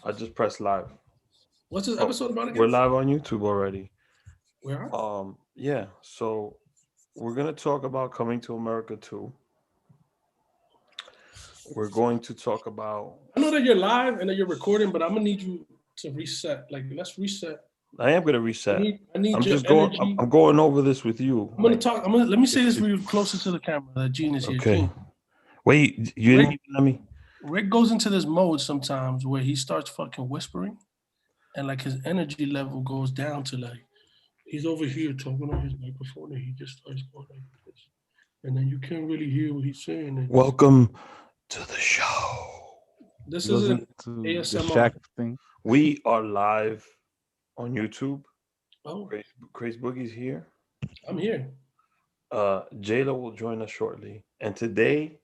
I just pressed live. What's this Oh, episode about again? we're live on YouTube already. Where are? Yeah. So we're gonna talk about Coming to America 2. We're going to talk about. I know that you're live and that you're recording, but I'm gonna need you to reset. Like, let's reset. I am gonna reset. I need I'm your just going. I'm energy. I'm going over this with you. I'm gonna Like, talk. Let me say this if real closer to the camera. That Gene is here. okay. Gene, Wait, you didn't Rick, even let me. Rick goes into this mode sometimes where he starts fucking whispering, and like his energy level goes down to like he's over here talking on his microphone, and he just starts going like this, and then you can't really hear what he's saying. And Welcome to the show. this It goes isn't into the ASMR. Shaq thing. We are live on YouTube. Oh, Craze Boogie's here. I'm here. Jaylah will join us shortly. And today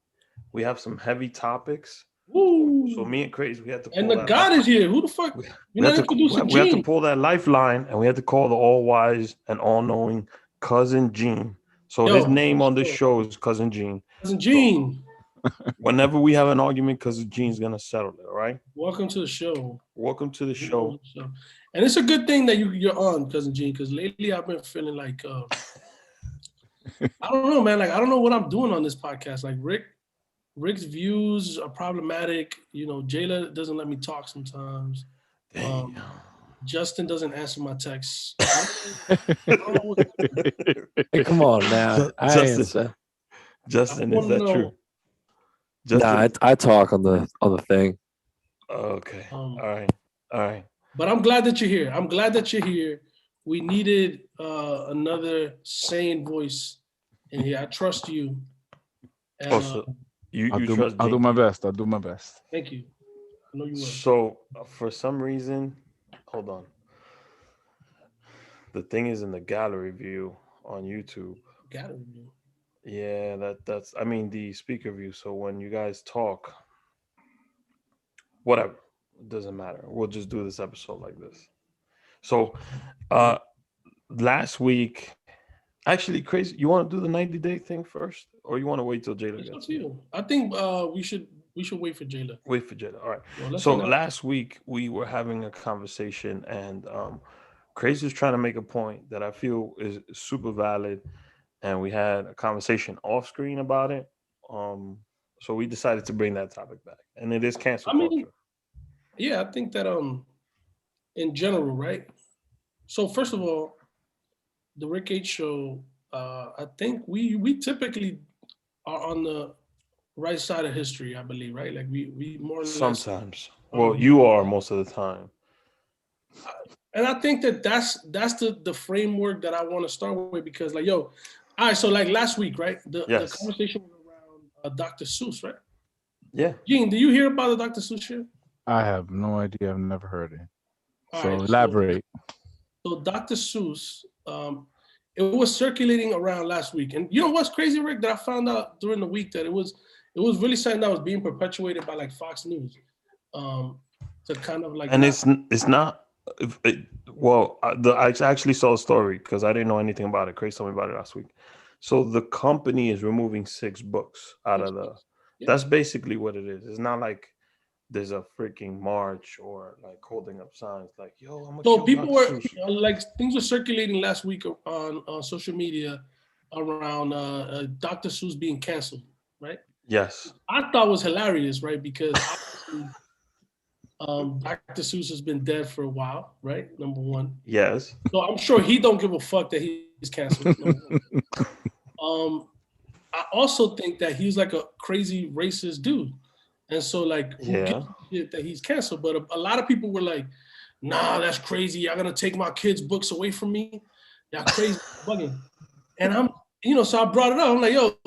we have some heavy topics. So Woo! me and Craze, we had to And pull the that. God is here. Who the fuck? We, You're we not had to introducing we had to Gene. pull that lifeline, and we had to call the all wise and all knowing cousin Gene. So his Yo, name on this show is Cousin Gene. cousin So Gene. whenever we have an argument, Cousin Gene's gonna settle it. All right. Welcome to the show. Welcome to the show. And it's a good thing that you're on, cousin Gene, because lately I've been feeling like I don't know, man. Like I don't know what I'm doing on this podcast. Like Rick's views are problematic. You know, Jaylah doesn't let me talk sometimes. Justin doesn't answer my texts. Hey, come on now. Justin, is that true? Justin? Nah, I talk on the thing. Okay. All right. But I'm glad that you're here. I'm glad that you're here. We needed another sane voice in here. I trust you. And, also, you trust I'll Gene. do my best. I'll do my best. Thank you. I know you will. So, for some reason, hold on. The thing is in the gallery view on YouTube. Gallery view. Yeah, that's. I mean the speaker view. So when you guys talk, whatever, it doesn't matter. We'll just do this episode like this. So, last week, actually, Crazy. You want to do the 90-day thing first, or you want to wait till Jaylah gets here? I think we should wait for Jaylah. Wait for Jaylah. All right. Well, so last week we were having a conversation, and Crazy is trying to make a point that I feel is super valid, and we had a conversation off screen about it. So we decided to bring that topic back, and it is cancel culture. Yeah, I think that in general, right? So first of all, the Rick H show, I think we typically are on the right side of history, I believe, right? Like we more or less. Sometimes. Well, you are most of the time. And I think that's the framework that I want to start with because, like, all right, so like last week, right? The conversation was around Dr. Seuss, right? Yeah. Gene, do you hear about the Dr. Seuss shit? I have no idea. I've never heard it. So elaborate. So Dr. Seuss, it was circulating around last week, and you know what's crazy, Rick? That I found out during the week that it was really something that was being perpetuated by like Fox News, to kind of like. And it's not. I actually saw a story because I didn't know anything about it. Crazy told me about it last week. So the company is removing 6 books out of the. Yeah. That's basically what it is. It's not like there's a freaking march or like holding up signs like, yo, I'm. So people were like, things were circulating last week on social media around Dr. Seuss being canceled, right? Yes. I thought it was hilarious, right? Because Dr. Seuss has been dead for a while, right? Number one. Yes. So I'm sure he don't give a fuck that he's canceled. I also think that he's like a crazy racist dude. And so like, who gives a shit that he's canceled? But a lot of people were like, nah, that's crazy. Y'all gonna take my kids' books away from me? Y'all crazy, bugging. And I'm, so I brought it up. I'm like, yo,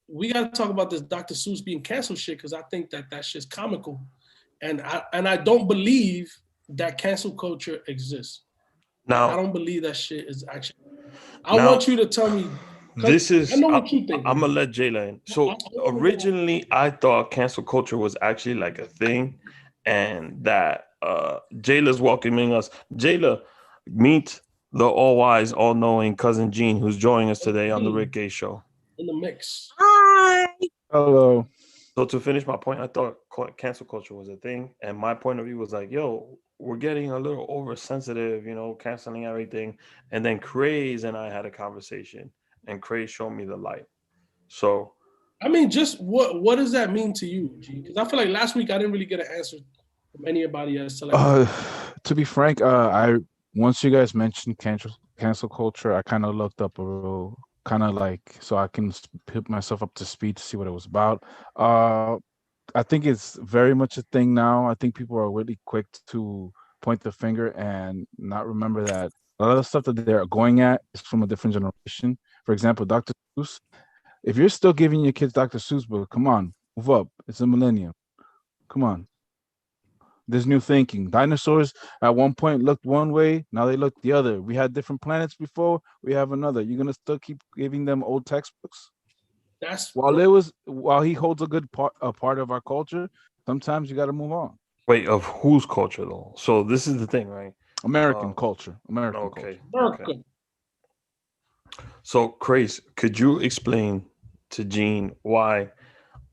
we gotta talk about this Dr. Seuss being canceled shit because I think that shit's comical. And I don't believe that cancel culture exists. Now I don't believe that shit is actually. I want you to tell me. This is. I know what you think. I'm gonna let Jaylah in. So originally, I thought cancel culture was actually like a thing, and that Jaylah's welcoming us. Jaylah, meet the all-wise, all-knowing cousin Gene, who's joining us today on the Rick Gay Show. In the mix. Hi. Hello. So to finish my point, I thought cancel culture was a thing, and my point of view was like, yo, we're getting a little oversensitive, canceling everything. And then Craze and I had a conversation, and Craze showed me the light. So, I mean, just what does that mean to you, G? Because I feel like last week I didn't really get an answer from anybody as to like. To be frank, I once you guys mentioned cancel culture, I kind of looked up a little, kind of like so I can put myself up to speed to see what it was about. I think it's very much a thing now. I think people are really quick to point the finger and not remember that a lot of the stuff that they're going at is from a different generation. For example, Dr. Seuss. If you're still giving your kids Dr. Seuss book, come on, move up. It's a millennium. Come on. There's new thinking. Dinosaurs at one point looked one way, now they look the other. We had different planets before, we have another. You're gonna still keep giving them old textbooks? While he holds a good part of our culture, sometimes you got to move on. Wait, of whose culture though? So this is the thing, right? American culture. Okay. Culture. Okay. So, Craze, could you explain to Gene why?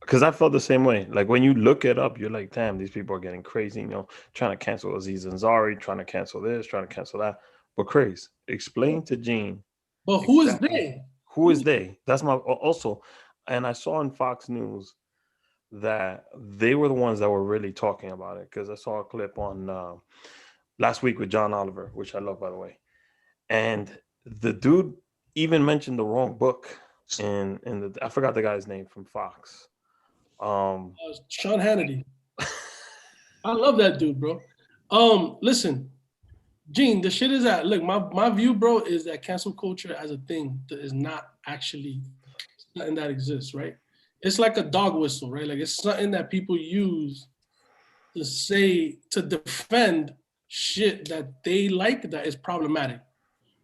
Because I felt the same way. Like when you look it up, you're like, damn, these people are getting crazy, trying to cancel Aziz Ansari, trying to cancel this, trying to cancel that. But Craze, explain to Gene. But who is they? Who is they? That's my also. And I saw in Fox News that they were the ones that were really talking about it, because I saw a clip on last week with John Oliver, which I love, by the way. And the dude even mentioned the wrong book in the, I forgot the guy's name from Fox. Sean Hannity. I love that dude, bro. Listen, Gene, the shit is that, look, my view, bro, is that cancel culture as a thing that is not actually something that exists, right? It's like a dog whistle, right? Like it's something that people use to say, to defend shit that they like that is problematic,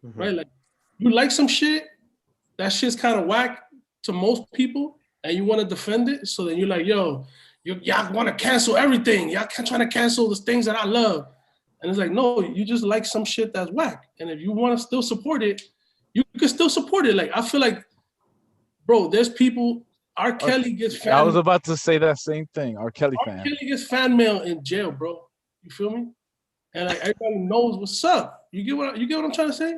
right? Like you like some shit, that shit's kind of whack to most people, and you want to defend it. So then you're like, yo, y'all want to cancel everything. Y'all trying to cancel the things that I love. And it's like, no, you just like some shit that's whack. And if you want to still support it, you can still support it. Like, I feel like, bro, there's people, R. Kelly gets fan I was about to say that same thing. R. Kelly fan. R. Kelly gets fan mail in jail, bro. You feel me? And like everybody knows what's up. You get what I'm trying to say?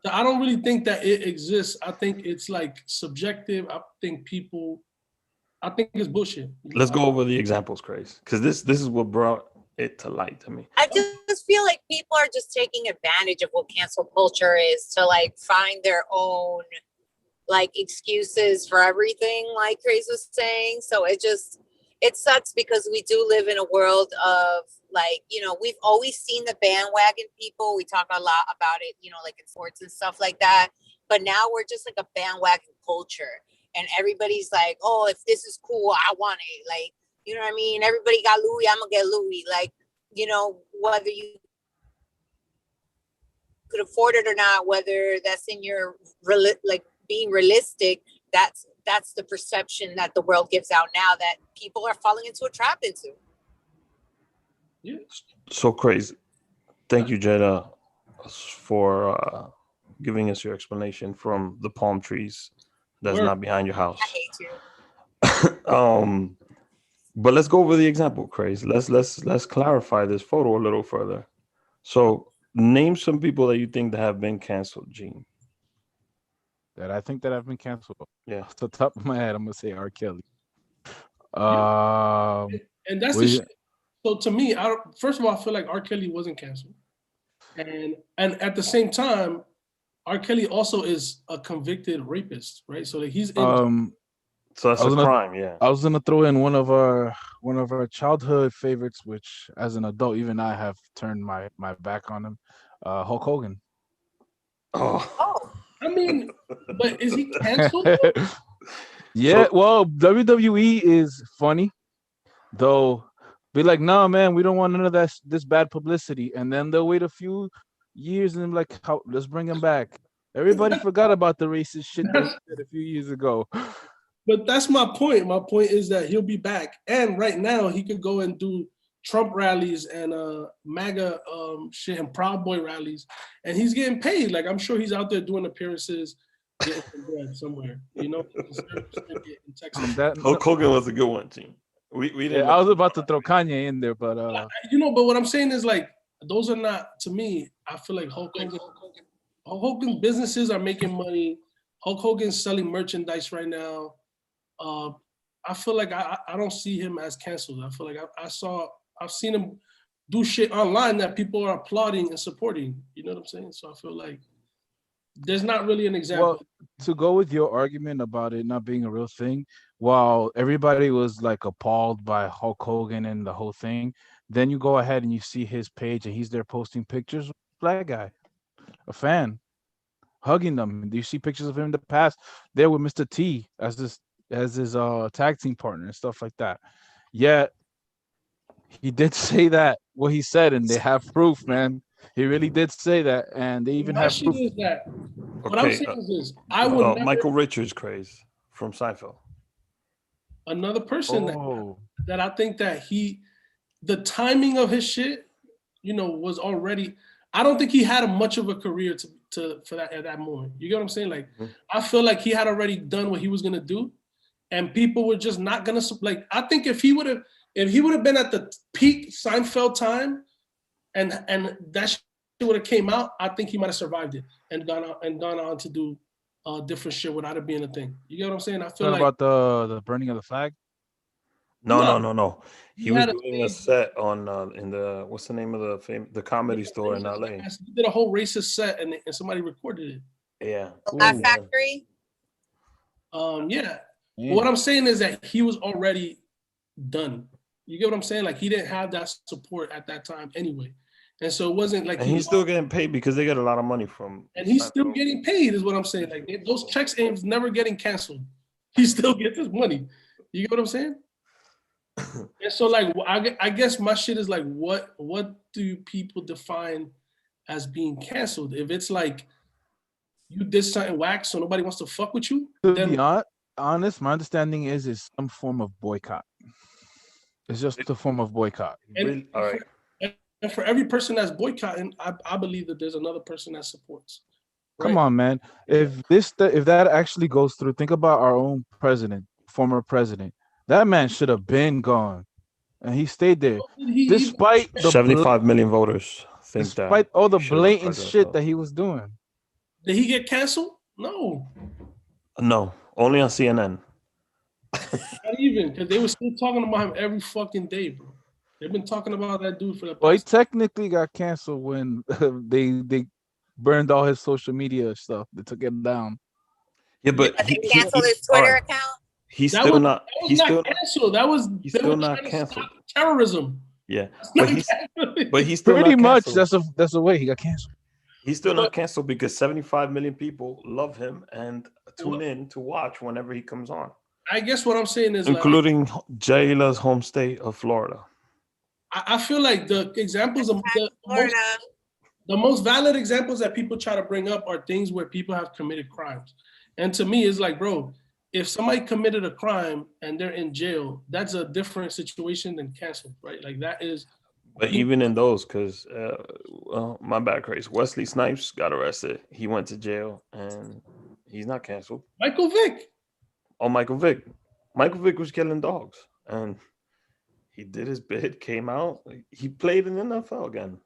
So I don't really think that it exists. I think it's like subjective. I think it's bullshit. Let's go over the examples, Craze, because this is what brought it to light to me. I just feel like people are just taking advantage of what cancel culture is to like find their own like excuses for everything, like Craze was saying. So it sucks because we do live in a world of like, we've always seen the bandwagon people. We talk a lot about it, like in sports and stuff like that. But now we're just like a bandwagon culture. And everybody's like, oh, if this is cool, I want it. Like, you know what I mean? Everybody got Louis, I'm going to get Louis. Like, whether you could afford it or not, whether that's in your, like, being realistic, that's the perception that the world gives out now that people are falling into a trap into. Yeah. So crazy. Thank you, Jaylah, for giving us your explanation from the palm trees that's not behind your house. I hate you. But let's go over the example, Craze. Let's clarify this photo a little further. So name some people that you think that have been canceled, Gene. That I think that have been canceled. Yeah. Off the top of my head, I'm gonna say R. Kelly. And that's the shit. So to me, first of all, I feel like R. Kelly wasn't canceled. And at the same time, R. Kelly also is a convicted rapist, right? So like he's in so that's a crime, yeah. I was gonna throw in one of our childhood favorites, which as an adult, even I have turned my back on him. Hulk Hogan. Oh. I mean, but is he canceled? Yeah, well, WWE is funny, though. Be like, no, man, we don't want none of this bad publicity, and then they'll wait a few years and like, let's bring him back. Everybody forgot about the racist shit they did a few years ago. But that's my point. My point is that he'll be back, and right now he could go and do Trump rallies and MAGA shit and Proud Boy rallies, and he's getting paid. Like I'm sure he's out there doing appearances getting some bread somewhere. You know, in Texas. Hulk Hogan was a good one, team. We didn't. I was about to throw Kanye in there, but you know, but what I'm saying is like those are not, to me. I feel like Hulk Hogan businesses are making money. Hulk Hogan's selling merchandise right now. I feel like I don't see him as canceled. I feel like I've seen him do shit online that people are applauding and supporting. You know what I'm saying? So I feel like there's not really an example. Well, to go with your argument about it not being a real thing, while everybody was like appalled by Hulk Hogan and the whole thing, then you go ahead and you see his page and he's there posting pictures with a black guy, a fan, hugging them. Do you see pictures of him in the past there with Mr. T as his tag team partner and stuff like that? Yet he did say that what he said, and they have proof, man. He really did say that, and they even have proof. Is that what I'm saying is this: I would never, Michael Richards craze from Seinfeld. Another person that I think that the timing of his shit, you know, was already. I don't think he had much of a career for that at that moment. You get what I'm saying? Like, I feel like he had already done what he was gonna do, and people were just not gonna like. I think if he would have been at the peak Seinfeld time, and that shit would have came out, I think he might have survived it and gone on to do different shit without it being a thing. You get what I'm saying? I feel like about the burning of the flag. No. He was doing a set on in the what's the name of the comedy store in LA. He did a whole racist set and somebody recorded it. Yeah. Laugh Factory. Yeah. What I'm saying is that he was already done. You get what I'm saying? Like he didn't have that support at that time anyway. And so it wasn't like he's still getting paid because they get a lot of money from. And he's still getting paid, is what I'm saying. Like those checks ain't never getting canceled. He still gets his money. You get what I'm saying? And so like I guess my shit is like what do people define as being canceled? If it's like you did something whack so nobody wants to fuck with you, to be honest, my understanding is some form of boycott. It's just a form of boycott. And, all right. And for every person that's boycotting, I believe that there's another person that supports. Right? Come on, man. If that actually goes through, think about our own president, former president. That man should have been gone, and he stayed there, despite the 75 million voters think that. Despite all the blatant shit that he was doing. Did he get canceled? No, only on CNN. Not even, because they were still talking about him every fucking day, bro. They've been talking about that dude for the past. Well, he technically got canceled when they burned all his social media stuff. They took him down. Yeah, but they canceled his Twitter account. He's still not. He's still canceled. That was he's still not canceled. Terrorism. Yeah, but he's still pretty not much. That's the way he got canceled. He's still not canceled because 75 million people love him and tune in to watch whenever he comes on. I guess what I'm saying is, including Jaylah's home state of Florida. I feel like the examples of the most valid examples that people try to bring up are things where people have committed crimes. And to me, it's like, bro, if somebody committed a crime and they're in jail, that's a different situation than canceled, right? Like that is. But even in those, because my bad, Craze. Wesley Snipes got arrested. He went to jail and he's not canceled. Michael Vick. Oh, Michael Vick. Michael Vick was killing dogs. And he did his bid, came out. He played in the NFL again.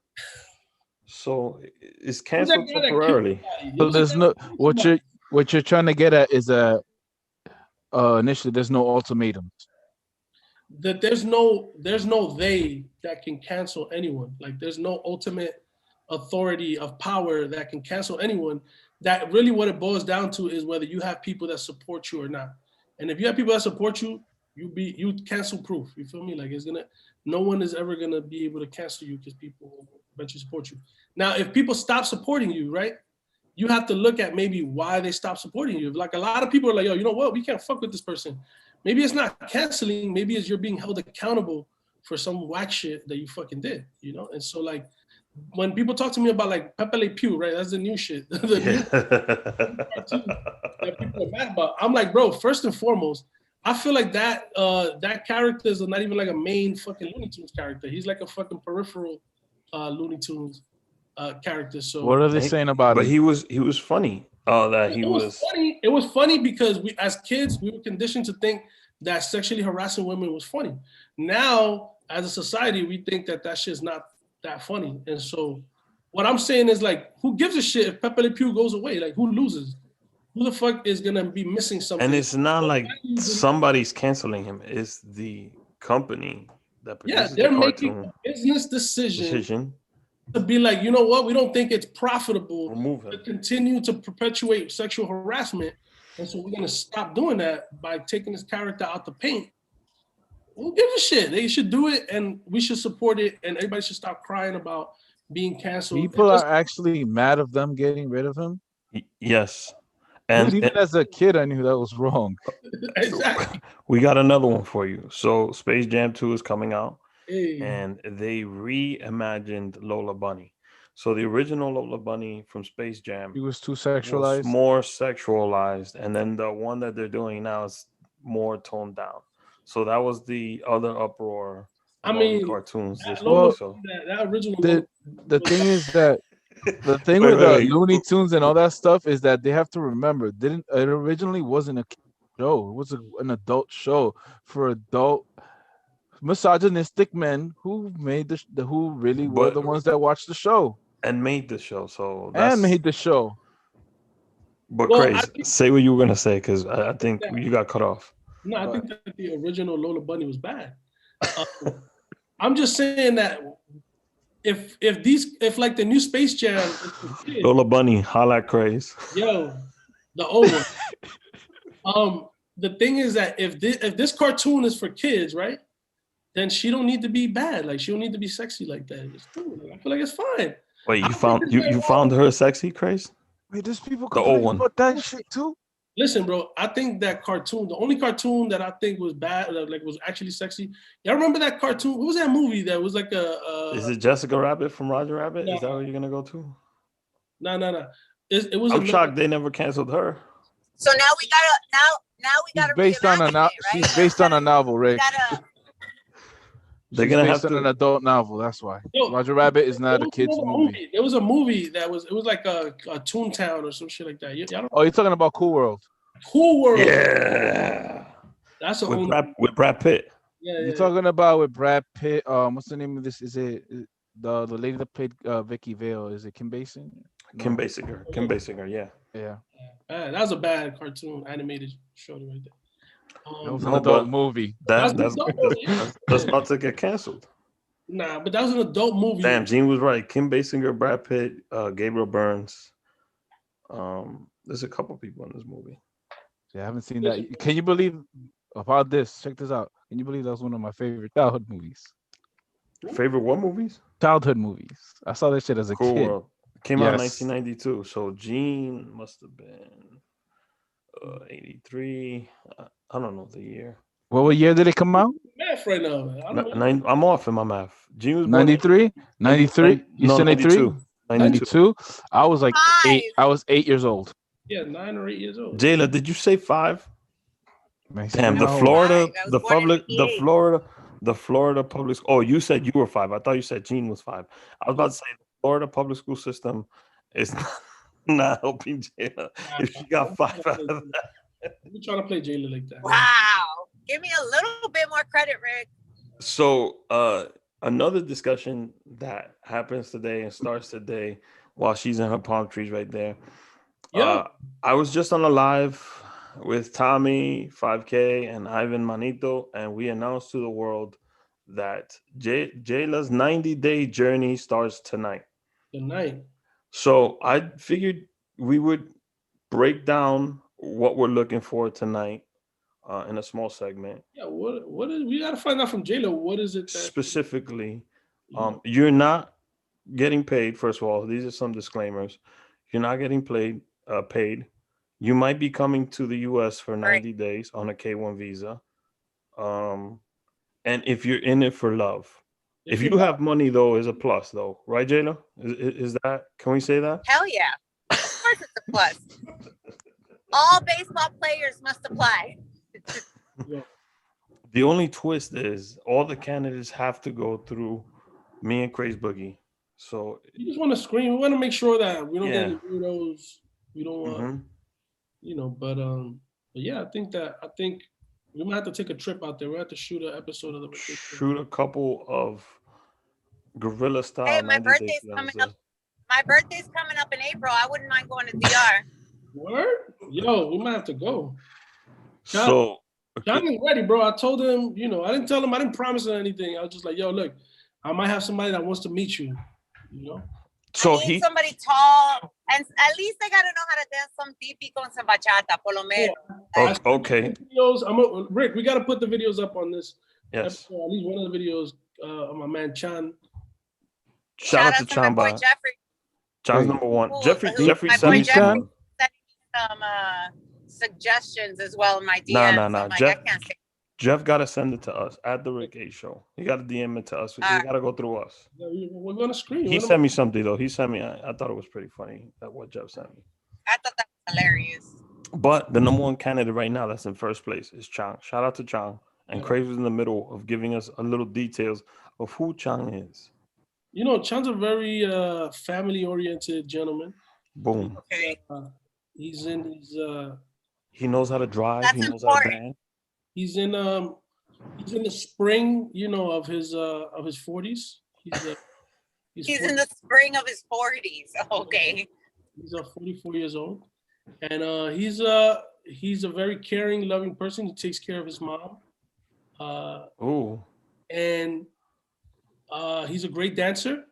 So it's canceled temporarily. So there's no what you're trying to get at is initially there's no ultimatums. That there's no they that can cancel anyone. Like there's no ultimate authority of power that can cancel anyone. That really what it boils down to is whether you have people that support you or not. And if you have people that support you, you cancel proof. You feel me? Like no one is ever gonna be able to cancel you because people will eventually support you. Now, if people stop supporting you, right? You have to look at maybe why they stop supporting you. Like a lot of people are like, yo, you know what? We can't fuck with this person. Maybe it's not canceling. Maybe it's you're being held accountable for some whack shit that you fucking did, you know? And so like, when people talk to me about like Pepe Le Pew, right? That's the new shit. The new cartoon that people are mad about. I'm like, bro, first and foremost, I feel like that character is not even like a main fucking Looney Tunes character. He's like a fucking peripheral Looney Tunes character. So what are they saying about it? But it? he was funny Oh, that he It was funny. It was funny because we, as kids, we were conditioned to think that sexually harassing women was funny. Now, as a society, we think that that shit's not that funny. And so, what I'm saying is like, who gives a shit if Pepe Le Pew goes away? Like, who loses? Who the fuck is gonna be missing something? And it's not like somebody's canceling him. It's the company that produces they're the making cartoon a business decision to be like, you know what? We don't think it's profitable to continue to perpetuate sexual harassment, and so we're gonna stop doing that by taking this character out the paint. Who gives a shit? They should do it, and we should support it, and everybody should stop crying about being canceled. People are actually mad of them getting rid of him. Yes. And even as a kid, I knew that was wrong. Exactly. We got another one for you. So Space Jam 2 is coming out, and they reimagined Lola Bunny. So the original Lola Bunny from Space Jam, he was too sexualized, was more sexualized, and then the one that they're doing now is more toned down. So that was the other uproar. I mean, cartoons this Lola, week. So that original. The thing is that the thing with the Looney Tunes and all that stuff is that they have to remember, it originally wasn't a show. It was an adult show for adult misogynistic men who made who really were the ones that watched the show and made the show. So and made the show. But Craze, say what you were gonna say, because I think you got cut off. No, I think that the original Lola Bunny was bad. I'm just saying that if like the new Space Jam, Lola Bunny, holla at Craze. Yo, the old one. The thing is that if this cartoon is for kids, right, then she don't need to be bad. Like she don't need to be sexy like that. I feel like it's fine. Wait, you found her sexy, Craze? Wait, there's people the old one about that shit too. Listen, bro, I think that cartoon, the only cartoon that I think was bad, like was actually sexy. Y'all remember that cartoon? What was that movie that was like a? Is it Jessica Rabbit from Roger Rabbit? Is that what you're gonna go to? No. It was. I'm shocked they never canceled her. So now we gotta. She's based on a novel, Rick. They're gonna have to an adult novel. That's why Roger Rabbit is not a kid's movie. There was a movie that was like a Toontown or some shit like that. You're talking about Cool World? Cool World. Yeah, that's with Brad Pitt. Yeah, you're talking about with Brad Pitt. What's the name of this? Is it the lady that played Vicky Vale? Is it Kim Basinger? No. Kim Basinger. Kim Basinger. Yeah. That was a bad cartoon animated show right there. That was an adult movie. That's about to get canceled. Nah, but that was an adult movie. Damn, Gene was right. Kim Basinger, Brad Pitt, Gabriel Byrnes. There's a couple people in this movie. Yeah, I haven't seen that. Can you believe about this? Check this out. Can you believe that was one of my favorite childhood movies? Favorite what movies? Childhood movies. I saw that shit as a kid. World. Came out in 1992. So Gene must have been 83. I don't know the year. What year did it come out? Math right now. I'm off in my math. Gene was 93? 93? You said 93? 92. I was like 8. I was 8 years old. Yeah, 9 or 8 years old. Jaylah, did you say 5? Damn, the Florida public school. Oh, you said you were 5. I thought you said Gene was 5. I was about to say the Florida public school system is not helping Jaylah if she got 5 out of that. We're trying to play Jaylah like that. Wow. Give me a little bit more credit, Rick. So another discussion that happens today and starts today while she's in her palm trees right there. Yeah. I was just on a live with Tommy, 5K, and Ivan Manito, and we announced to the world that Jaylah's 90-day journey starts tonight. So I figured we would break down what we're looking for tonight in a small segment. Yeah, what is we gotta find out from Jaylah? What is it specifically? You're not getting paid. First of all, these are some disclaimers. You're not getting paid. You might be coming to the U.S. for 90 days on a K-1 visa, and if you're in it for love. If you have money, though, is a plus, though, right, Jaylah? Is that? Can we say that? Hell yeah! Of course, it's a plus. All baseball players must apply. The only twist is all the candidates have to go through me and Craze Boogie. So you just want to scream. We want to make sure that we don't get any weirdos. We don't want, but yeah, I think we might have to take a trip out there. We have to shoot an episode of the shoot a couple of guerrilla style. Hey, my birthday's coming up. My birthday's coming up in April. I wouldn't mind going to DR. Word? Yo, we might have to go. John is ready, bro. I told him, I didn't tell him, I didn't promise him anything. I was just like, yo, look, I might have somebody that wants to meet you, So I need somebody tall, and at least I gotta know how to dance some típico and some bachata, por lo menos. Okay. Rick, we gotta put the videos up on this. Yes. At least one of the videos of my man Chan. Shout out to Chan, boy Jeffrey. Chan's number one. Cool. Jeffrey my sent boy me Jeffrey sent me some suggestions as well in my DMs. Nah. Jeff got to send it to us at the Rick A Show. He got to DM it to us. He got to go through us. We're going to screen. He sent me something, though. He sent me, I thought it was pretty funny what Jeff sent me. I thought that was hilarious. But the number one candidate right now that's in first place is Chang. Shout out to Chang. And Craze was in the middle of giving us a little details of who Chang is. Chan's a very family-oriented gentleman. Boom. Okay. He's in his... he knows how to drive. That's he knows important. how to dance. He's in the spring, of his 40s. He's in the spring of his 40s. Okay. He's 44 years old, and he's a very caring, loving person. He takes care of his mom. And he's a great dancer.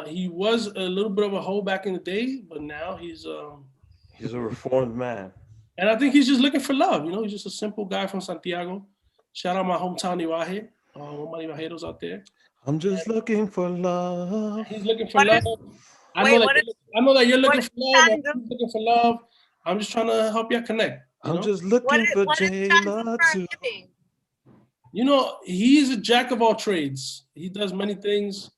He was a little bit of a hoe back in the day, but now he's a reformed man. And I think he's just looking for love. He's just a simple guy from Santiago. Shout out my hometown, Ibaje. All my Ibajeros out there. I'm just looking for love. He's looking for love. I know that you're looking for love. I'm looking for love. I'm just trying to help you connect. I'm just looking for Jaylah too. He's a jack of all trades. He does many things.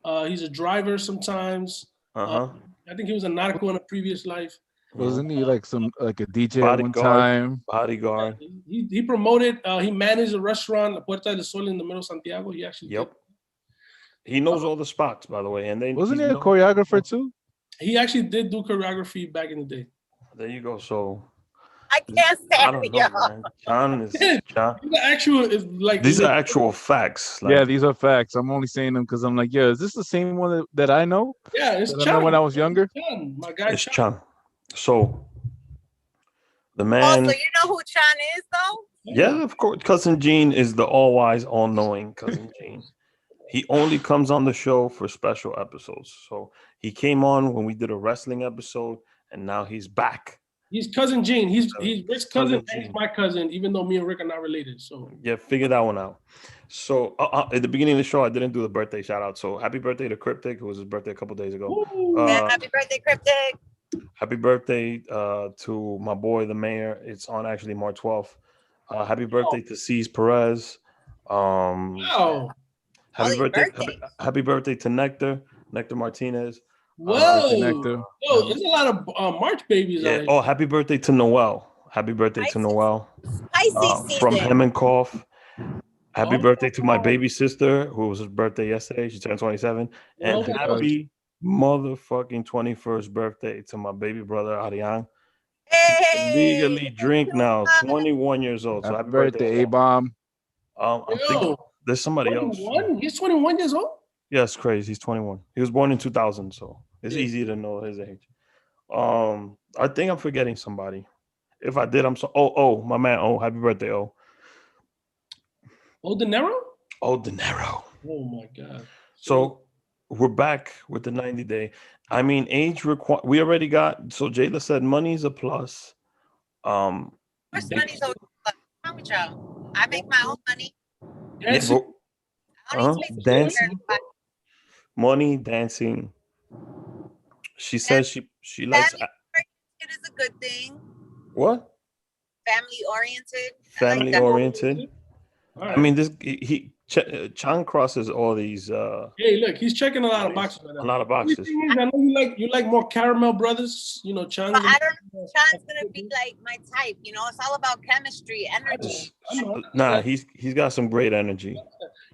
He's a driver sometimes. I think he was a narco in a previous life. Wasn't he like a DJ at one time? Bodyguard. He promoted. He managed a restaurant, La Puerta del Sol, in the middle of Santiago. He actually. Yep. He knows all the spots, by the way, and then wasn't he a choreographer too? He actually did do choreography back in the day. There you go. So. I can't stand it, y'all. John is John. These are actual facts. Yeah, these are facts. I'm only saying them because I'm like, is this the same one that I know? Yeah, it's Chan. I know when I was younger. Chan, my guy. It's Chan. So the man. So you know who Chan is, though? Yeah, of course. Cousin Gene is the all-wise, all-knowing Cousin Gene. He only comes on the show for special episodes. So he came on when we did a wrestling episode, and now he's back. He's Cousin Gene. He's Rick's cousin and he's my cousin, even though me and Rick are not related. So yeah, figure that one out. So at the beginning of the show, I didn't do the birthday shout out. So happy birthday to Cryptic. It was his birthday a couple days ago. Happy birthday, Cryptic. Happy birthday to my boy, the mayor. It's on actually March 12th. Happy birthday to C's Perez. Wow. Happy birthday to Nectar Martinez. Whoa. Nectar. Yo, there's a lot of March babies out here. Oh, happy birthday to Noel. Happy birthday to Noel. From Hemmenkoff. Happy birthday to my baby sister, who was her birthday yesterday. She turned 27. And happy motherfucking 21st birthday to my baby brother, Ariane. Hey. Legally drink now, 21 years old. So happy birthday, A-Bomb. I think there's somebody 21? else. He's 21 years old? Yes, crazy. He's 21. He was born in 2000, so it's easy to know his age. I think I'm forgetting somebody. If I did, I'm so. Oh, my man. Oh, happy birthday. Oh, De Niro. Oh, De Niro. Oh my God. So we're back with the 90 day. I mean, age require. We already got. So Jaylah said money's a plus. Money's a plus. How with y'all? I make my own money. Dancing. Money, dancing. She says she likes. It is a good thing. What? Family oriented. Family oriented. Right. I mean, Chan crosses all these. Hey, look, he's checking a lot of boxes right now. A lot of boxes. I know you like more caramel brothers. Chan. But I don't know if Chan's gonna be like my type. It's all about chemistry, energy. Nah, he's got some great energy.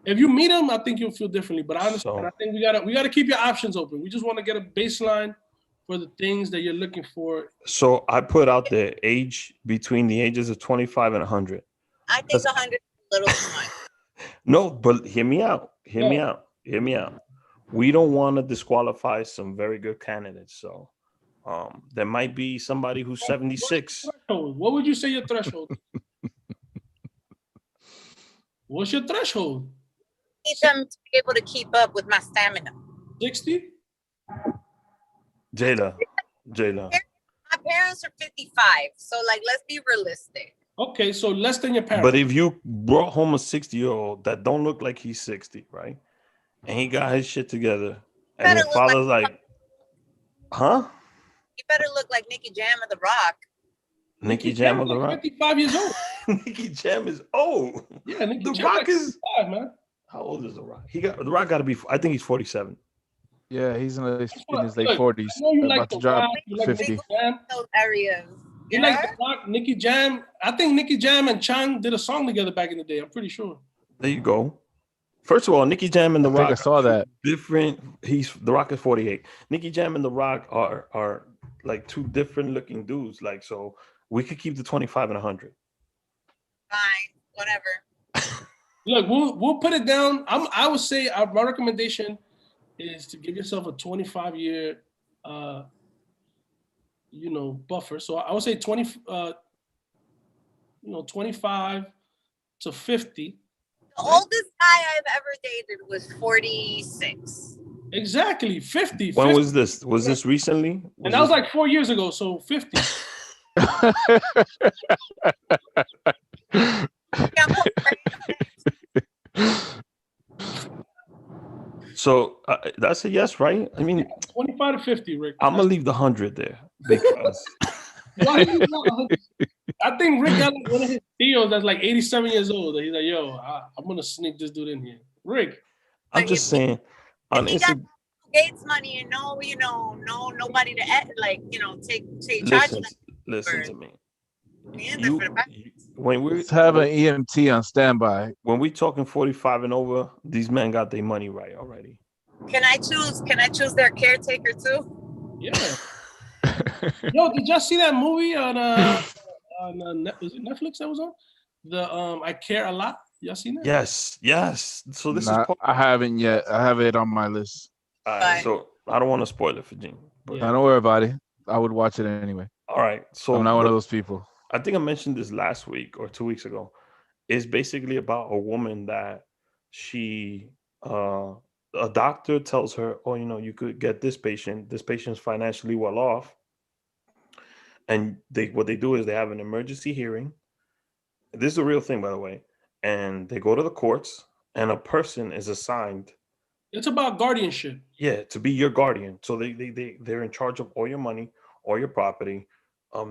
If you meet him, I think you'll feel differently. But I understand. I think we gotta keep your options open. We just want to get a baseline for the things that you're looking for? So I put out the age between the ages of 25 and 100. I think 100 is a little too much. No, but hear me out. Hear Yeah. me out. Hear me out. We don't want to disqualify some very good candidates. So there might be somebody who's 76. What would you say your threshold? What's your threshold? I need them to be able to keep up with my stamina. 60? Jaylah. My parents are 55, so like let's be realistic. Okay, so less than your parents. But if you brought home a 60-year-old that don't look like he's 60, right? And he got his shit together, and your father's like, huh? You better look like Nicky Jam of The Rock. Nicky Jam of The Rock? 55 years old. Nicky Jam is old. Yeah, Nicky The Jam Rock is 55, man. How old is The Rock? The Rock got to be. I think he's 47. Yeah, he's in his late 40s. I know you like About to The drop Rock, you like 50. Nicky Jam. Those areas. You like The Rock, Nicky Jam. I think Nicky Jam and Chan did a song together back in the day. I'm pretty sure. There you go. First of all, Nicky Jam and The Rock. I saw that. Different. The Rock is 48. Nicky Jam and The Rock are like two different looking dudes. Like, so we could keep the 25 and 100. Fine, whatever. Look, we'll put it down. I would say my recommendation is to give yourself a 25-year, buffer. So I would say 25 to 50. The oldest guy I've ever dated was 46. Exactly, 50. When 50. was this? Was this recently? And that was like 4 years ago, so 50. So that's a yes, right? I mean, 25 to 50, Rick. I'm gonna leave the 100 there because Why you not? I think Rick got like one of his deals that's like 87 years old. He's like, yo, I'm gonna sneak this dude in here. Rick. I'm just saying on Instagram. Gates money and nobody to take charge of that. Listen to me. Let's have an EMT on standby. When we talking 45 and over, these men got their money right already. Can I choose their caretaker too? Yeah. Yo, did y'all see that movie on was it Netflix that was on? The I Care a Lot. Y'all seen that? Yes. So this is I haven't yet. I have it on my list. All right, so I don't want to spoil it for Gene. But don't worry about it. I would watch it anyway. All right. So I'm not one of those people. I think I mentioned this last week or 2 weeks ago. It's basically about a woman that she a doctor tells her, oh, you could get this patient. This patient's financially well off. And what they do is they have an emergency hearing. This is a real thing, by the way. And they go to the courts and a person is assigned. It's about guardianship. Yeah, to be your guardian. So they're in charge of all your money, all your property.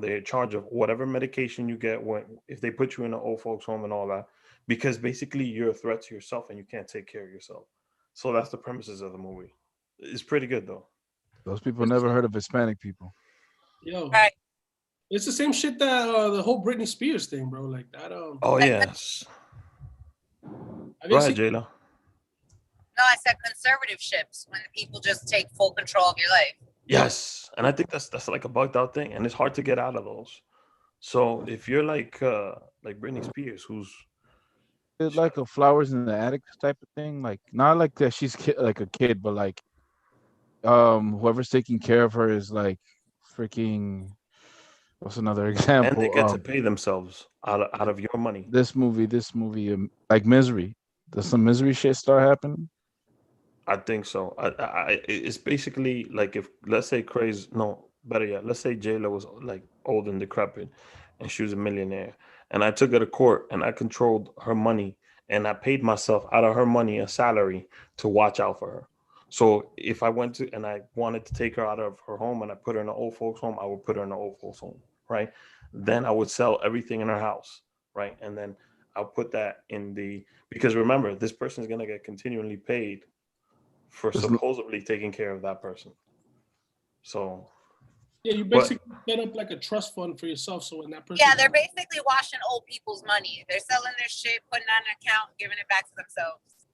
They're in charge of whatever medication you get if they put you in an old folks home and all that, because basically you're a threat to yourself and you can't take care of yourself. So that's the premises of the movie. It's pretty good though. Those people never heard of Hispanic people. Yo, it's the same shit that the whole Britney Spears thing, bro. Like that. Oh yes. Go ahead, Jaylah. No, I said conservative ships, when people just take full control of your life. Yes, and I think that's like a bugged out thing, and it's hard to get out of those. So if you're like Britney Spears, who's it's like a flowers in the attic type of thing, like not like that she's like a kid, but like whoever's taking care of her is like freaking. What's another example? And they get to pay themselves out of your money. This movie, like Misery. Does some Misery shit start happening? I think so. It's basically like if let's say let's say Jaylah was like old and decrepit, and she was a millionaire, and I took her to court and I controlled her money and I paid myself out of her money a salary to watch out for her. So if I went to and I wanted to take her out of her home and I put her in an old folks home, I would put her in an old folks home, right? Then I would sell everything in her house, right? And then I'll put that because remember, this person is gonna get continually paid for supposedly taking care of that person. So yeah, you basically set up like a trust fund for yourself. So when that person, yeah, they're basically washing old people's money. They're selling their shit, putting on an account, giving it back to themselves.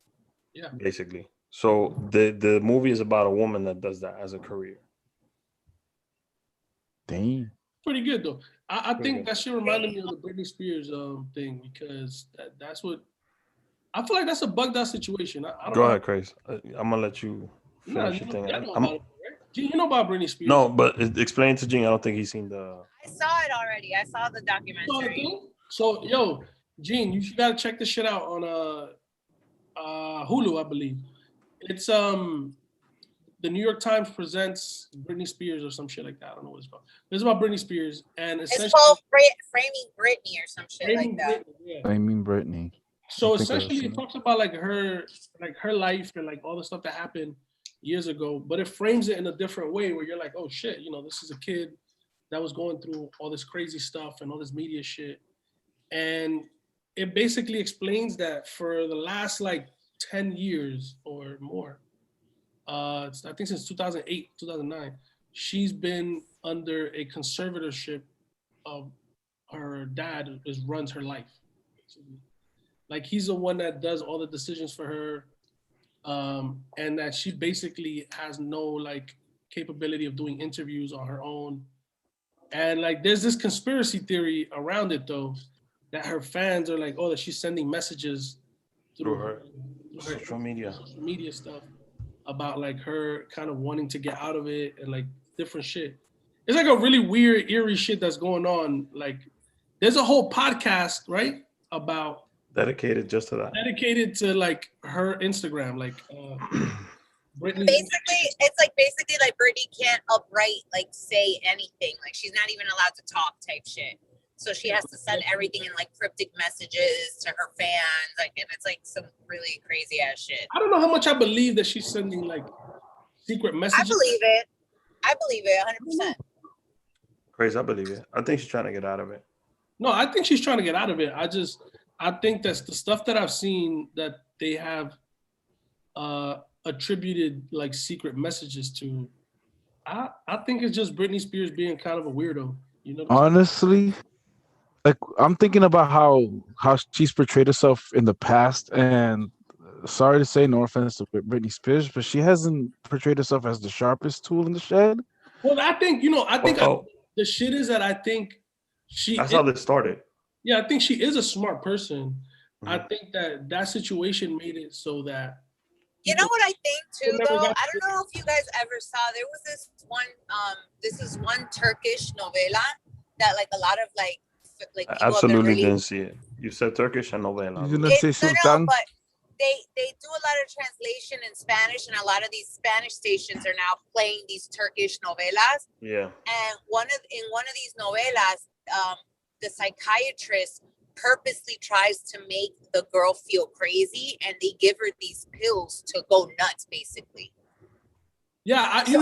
Yeah, basically. So the movie is about a woman that does that as a career. Dang. Pretty good though. I think that shit reminded me of the Britney Spears thing because that's what I feel like. That's a bugged out situation. I don't Go know. ahead, Chris. I'm gonna let you Nah, finish your thing. you know about it, right? Gene, you know about Britney Spears? No, but explain to Gene. I don't think he's seen the. I saw it already. I saw the You saw the documentary. thing? So, yo, Gene, you gotta check this shit out on Hulu, I believe. It's the New York Times presents Britney Spears or some shit like that. I don't know what it's called. It's about Britney Spears and essentially It's called Framing Britney or some shit like that. Britney, yeah. I mean, Brittany. So I think I've essentially, seen it it. talks about like her life and like all the stuff that happened years ago, but it frames it in a different way where you're like, oh shit, you know, this is a kid that was going through all this crazy stuff and all this media shit, and it basically explains that for the last like 10 years or more, I think since 2008, 2009, she's been under a conservatorship of her dad runs her life. Like he's the one that does all the decisions for her, and that she basically has no like capability of doing interviews on her own. And like there's this conspiracy theory around it though, that her fans are like, oh, that she's sending messages Through her social media stuff about like her kind of wanting to get out of it and like different shit. It's like a really weird, eerie shit that's going on. Like there's a whole podcast, right? About dedicated just to that. dedicated to like her Instagram, like Britney. It's like basically like Britney can't upright like say anything. Like she's not even allowed to talk type shit. So she has to send everything in like cryptic messages to her fans. Like, and it's like some really crazy ass shit. I don't know how much I believe that she's sending like secret messages. I believe it 100%. Crazy, I believe it. I think she's trying to get out of it. No, I think she's trying to get out of it. I think that's the stuff that I've seen that they have attributed like secret messages to. I think it's just Britney Spears being kind of a weirdo. You know? Honestly, like I'm thinking about how she's portrayed herself in the past, and sorry to say, no offense to Britney Spears, but she hasn't portrayed herself as the sharpest tool in the shed. Well, I think the shit is that I think that's how this started. Yeah, I think she is a smart person. Mm-hmm. I think that situation made it so that. You know what I think too, though? I don't know if you guys ever saw. There was this one. This is one Turkish novela that like a lot of like I absolutely didn't see it. You said Turkish and novela. You didn't say Sultan? But they do a lot of translation in Spanish, and a lot of these Spanish stations are now playing these Turkish novelas. Yeah. And in one of these novelas, the psychiatrist purposely tries to make the girl feel crazy, and they give her these pills to go nuts, basically. Yeah, I could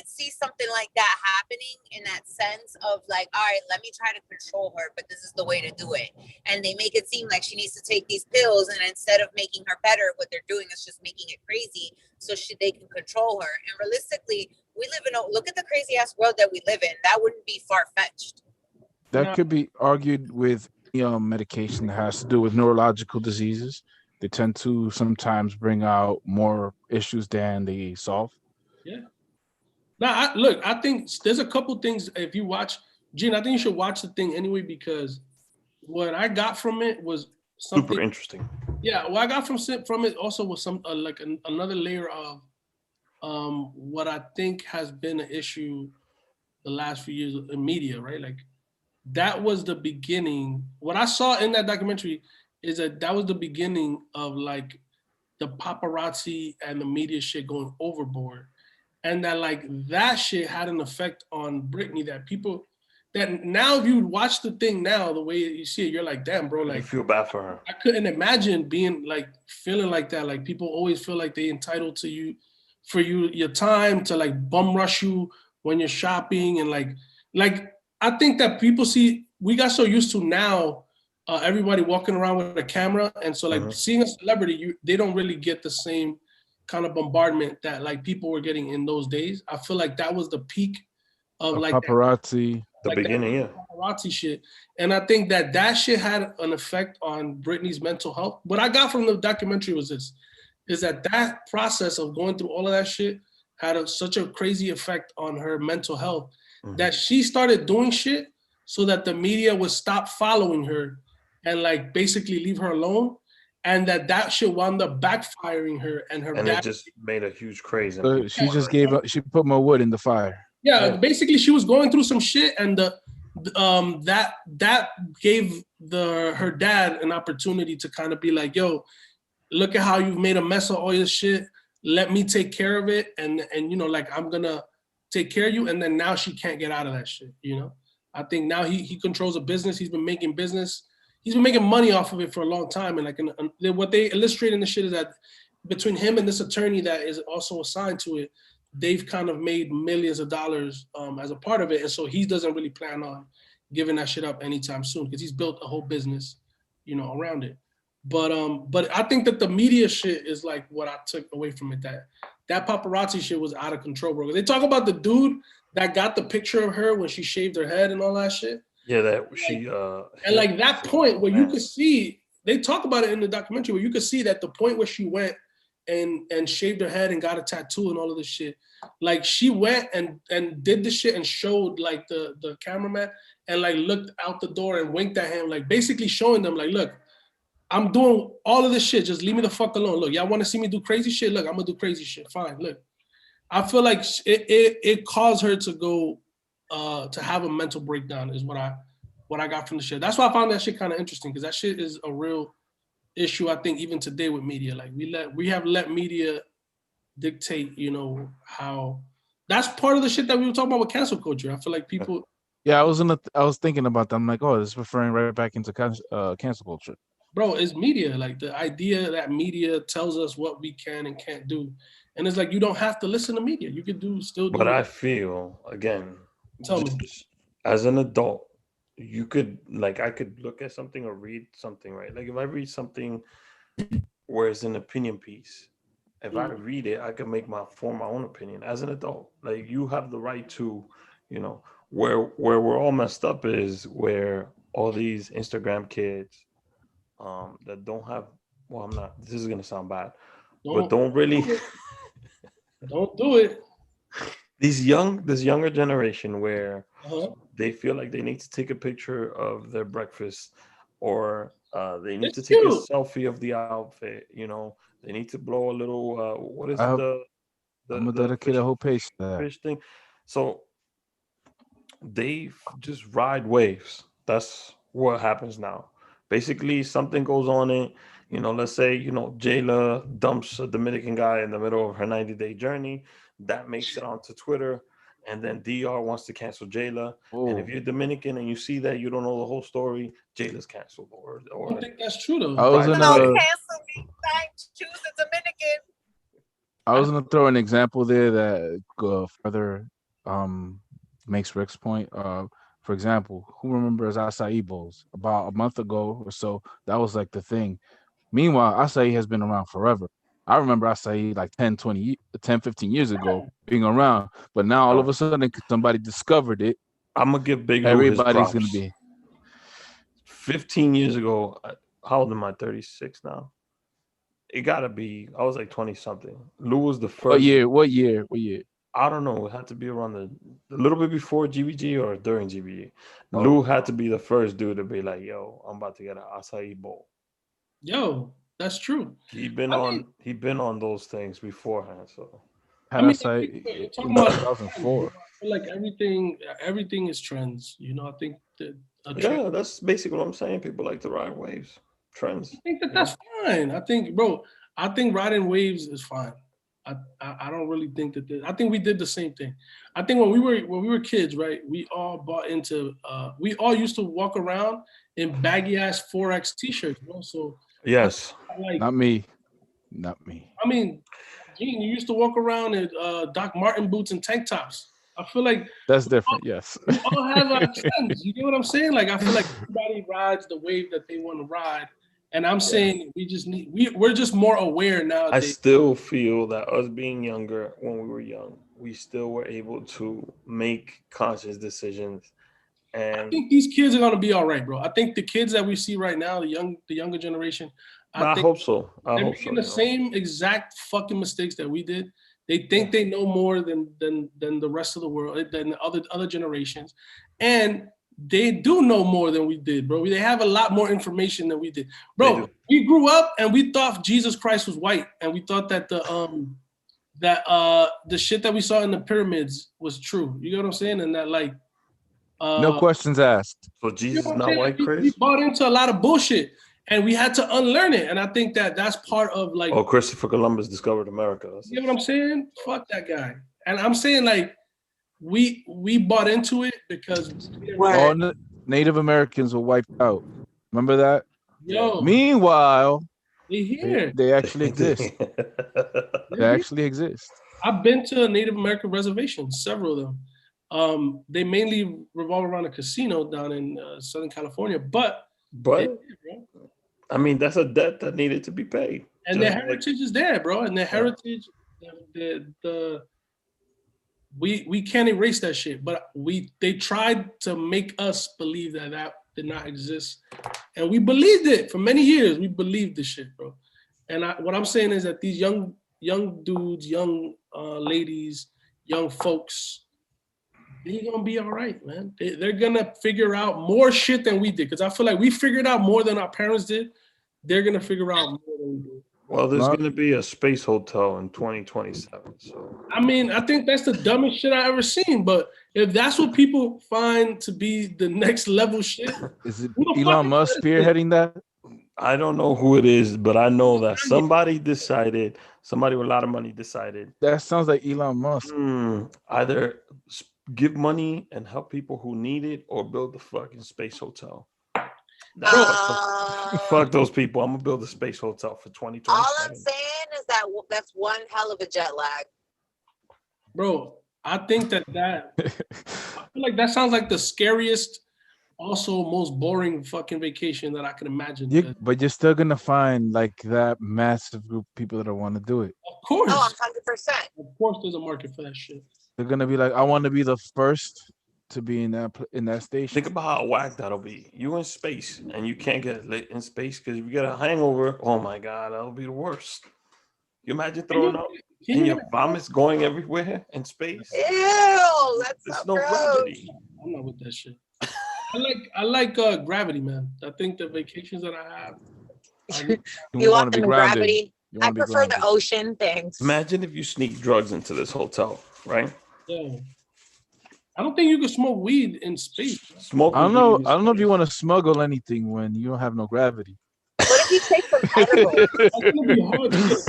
see something like that happening in that sense of like, all right, let me try to control her, but this is the way to do it. And they make it seem like she needs to take these pills, and instead of making her better, what they're doing is just making it crazy so they can control her. And realistically, look at the crazy ass world that we live in. That wouldn't be far-fetched. That could be argued with medication that has to do with neurological diseases. They tend to sometimes bring out more issues than they solve. Yeah. Now, I think there's a couple things. If you watch, Gene, I think you should watch the thing anyway, because what I got from it was something super interesting. Yeah, what I got from it also was some another layer of what I think has been an issue the last few years in media, right? Like that was the beginning. What I saw in that documentary is that was the beginning of like the paparazzi and the media shit going overboard. And that like that shit had an effect on Britney that now if you watch the thing now, the way you see it, you're like, damn, bro, like you feel bad for her. I couldn't imagine being like feeling like that. Like people always feel like they entitled to you for your time to like bum rush you when you're shopping and like I think that we got so used to now everybody walking around with a camera, and so like seeing a celebrity, they don't really get the same kind of bombardment that like people were getting in those days. I feel like that was the peak of like paparazzi, the beginning, yeah, paparazzi shit, and I think that shit had an effect on Britney's mental health. What I got from the documentary was that process of going through all of that shit had such a crazy effect on her mental health that she started doing shit so that the media would stop following her and like basically leave her alone, and that shit wound up backfiring her and her And dad. it just made a huge craze. So she just gave up. She put more wood in the fire. Yeah, basically she was going through some shit, and that gave her dad an opportunity to kind of be like, yo, look at how you've made a mess of all your shit. Let me take care of it, and you know, like I'm gonna take care of you. And then now she can't get out of that shit. You know, I think now he controls a business. He's been making money off of it for a long time. And like what they illustrate in the shit is that between him and this attorney that is also assigned to it, they've kind of made millions of dollars as a part of it. And so he doesn't really plan on giving that shit up anytime soon because he's built a whole business, you know, around it. But I think that the media shit is like what I took away from it. That paparazzi shit was out of control, bro. They talk about the dude that got the picture of her when she shaved her head and all that shit. Yeah, that she and like that point where you could see, they talk about it in the documentary where you could see that the point where she went and shaved her head and got a tattoo and all of this shit. Like she went and did the shit and showed like the cameraman and like looked out the door and winked at him, like basically showing them like, look, I'm doing all of this shit. Just leave me the fuck alone. Look, y'all want to see me do crazy shit? Look, I'm gonna do crazy shit. Fine. Look, I feel like it caused her to go to have a mental breakdown is what I got from the shit. That's why I found that shit kind of interesting because that shit is a real issue. I think even today with media, like we have let media dictate, you know, how that's part of the shit that we were talking about with cancel culture. I feel like people. Yeah, I was thinking about that. I'm like, oh, this is referring right back into cancel culture. Bro, it's media. Like the idea that media tells us what we can and can't do. And it's like, you don't have to listen to media. You could still do But it. I feel, again, Tell me. as an adult, you could, like, I could look at something or read something, right? Like if I read something where it's an opinion piece, if I read it, I can form my own opinion as an adult. Like you have the right to, you know, where we're all messed up is where all these Instagram kids that don't have, well, I'm not, this is gonna sound bad, but don't really don't do it. this younger generation where they feel like they need to take a picture of their breakfast or they need to take a selfie of the outfit, you know, they need to blow a little what is I'm gonna dedicate a whole page to that fish thing. So they just ride waves. That's what happens now. Basically, something goes on in, you know, let's say, you know, Jaylah dumps a Dominican guy in the middle of her 90-day journey. That makes it onto Twitter. And then DR wants to cancel Jaylah. And if you're Dominican and you see that, you don't know the whole story, Jaylah's canceled. Or I don't think that's true, though. I was cancel me. Choose a Dominican. I was going to throw an example there that further makes Rick's point. For example, who remembers acai bowls? About a month ago or so, that was like the thing. Meanwhile, acai has been around forever. I remember acai like 10, 15 years ago being around. But now all of a sudden somebody discovered it. I'm going to give Big Lou everybody's going to be. 15 years ago, how old am I? 36 now? It got to be, I was like 20-something. Lou was the first. What year? I don't know. It had to be around a little bit before GBG or during GBG. Lou had to be the first dude to be like, yo, I'm about to get an acai bowl. Yo, that's true. He'd been on those things beforehand. So acai in 2004. I feel like everything is trends. You know, I think that that's basically what I'm saying. People like to ride waves, trends. I think that's fine. I think riding waves is fine. I don't really think that. I think we did the same thing. I think when we were kids, right? We all bought into. We all used to walk around in baggy ass 4X t-shirts, bro. So yes, not me. I mean, Gene, you used to walk around in Doc Martin boots and tank tops. I feel like that's different. Yes, we all have our trends. You get what I'm saying? Like I feel like everybody rides the wave that they want to ride. And I'm saying we're just more aware now. I still feel that us being younger, when we were young, we still were able to make conscious decisions. And I think these kids are gonna be all right, bro. I think the kids that we see right now, the younger generation, I hope so. They're making the same exact fucking mistakes that we did. They think they know more than the rest of the world, than other generations, and they do know more than we did, bro. They have a lot more information than we did, bro. We grew up and we thought Jesus Christ was white, and we thought that the shit that we saw in the pyramids was true. You know what I'm saying? And that like no questions asked. So Jesus is not white, Chris? We bought into a lot of bullshit, and we had to unlearn it. And I think that that's part of like. Oh, Christopher Columbus discovered America. You know what I'm saying? Fuck that guy. And I'm saying like we bought into it because all Native Americans were wiped out. Remember that? Yo. Meanwhile, they actually exist. They actually exist. I've been to Native American reservations, several of them. They mainly revolve around a casino down in Southern California, but I mean, that's a debt that needed to be paid. And their heritage is there, bro. And their heritage, we can't erase that shit. But they tried to make us believe that did not exist, and we believed it for many years. We believed this shit, bro. And what I'm saying is that these young dudes, young ladies, young folks, they're gonna be all right, man. They're gonna figure out more shit than we did, because I feel like we figured out more than our parents did. They're gonna figure out more than we did. Well, there's gonna be a space hotel in 2027. So I mean, I think that's the dumbest shit I ever seen. But if that's what people find to be the next level shit, is it Elon Musk spearheading that? I don't know who it is, but I know that somebody with a lot of money decided. That sounds like Elon Musk. Either give money and help people who need it, or build the fucking space hotel. Fuck those people. I'm gonna build a space hotel for 2020. All I'm saying is that that's one hell of a jet lag. Bro, I think that I feel like that sounds like the scariest, also most boring fucking vacation that I can imagine. But you're still gonna find like that massive group of people that want to do it. Of course. Oh, 100%. Of course there's a market for that shit. They're gonna be like, I want to be the first to be in that station. Think about how whack that'll be. You in space and you can't get lit in space because if you get a hangover, oh my god, that'll be the worst. You imagine throwing up and your vomit's going everywhere in space. Ew, that's There's so no gross. gravity. I'm not with that shit. I like gravity, man. I think the vacations that I have. You want them in gravity? I prefer the ocean. Thanks. Imagine if you sneak drugs into this hotel, right? Yeah. I don't think you can smoke weed in space. I don't know if you want to smuggle anything when you don't have no gravity. What if you take some edibles?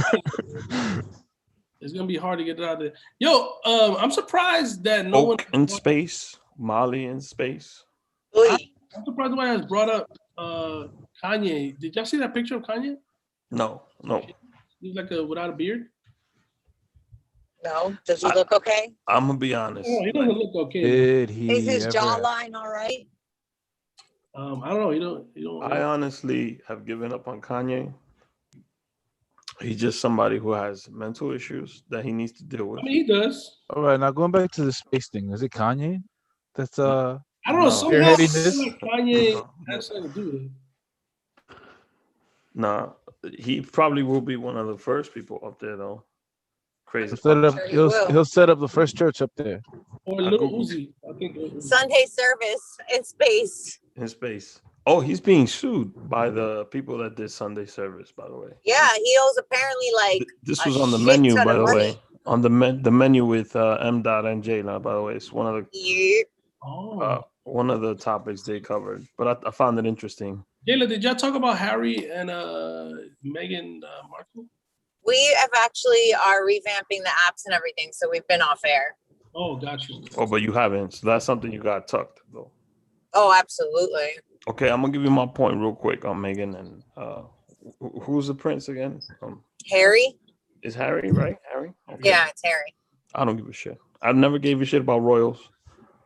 It's gonna be hard to get it out of there. Yo, I'm surprised that no one in space, Molly in space. I'm surprised nobody has brought up Kanye. Did y'all see that picture of Kanye? No. He's like without a beard. No, does he look okay? I'm gonna be honest. No, he doesn't look okay. Is his jawline all right? I don't know. You don't. I honestly have given up on Kanye. He's just somebody who has mental issues that he needs to deal with. I mean, he does. All right, now going back to the space thing, is it Kanye? That's I don't know. Somehow like Kanye has something to do with it. Nah, he probably will be one of the first people up there though. Crazy. He'll set up the first church up there. Or Little Uzi, I think. Sunday service in space. In space. Oh, he's being sued by the people that did Sunday service, by the way. Yeah, he owes apparently like. This was on the menu, by the way. On the menu with M. and Jaylah, by the way. It's one of the one of the topics they covered. But I found it interesting. Jaylah, did y'all talk about Harry and Meghan Markle? We have actually are revamping the apps and everything, so we've been off air. Oh, got you. Oh, but you haven't. So that's something you got tucked, though. Oh, absolutely. Okay, I'm gonna give you my point real quick on Meghan and who's the prince again? Harry. Is Harry right? Harry? Okay. Yeah, it's Harry. I don't give a shit. I never gave a shit about royals.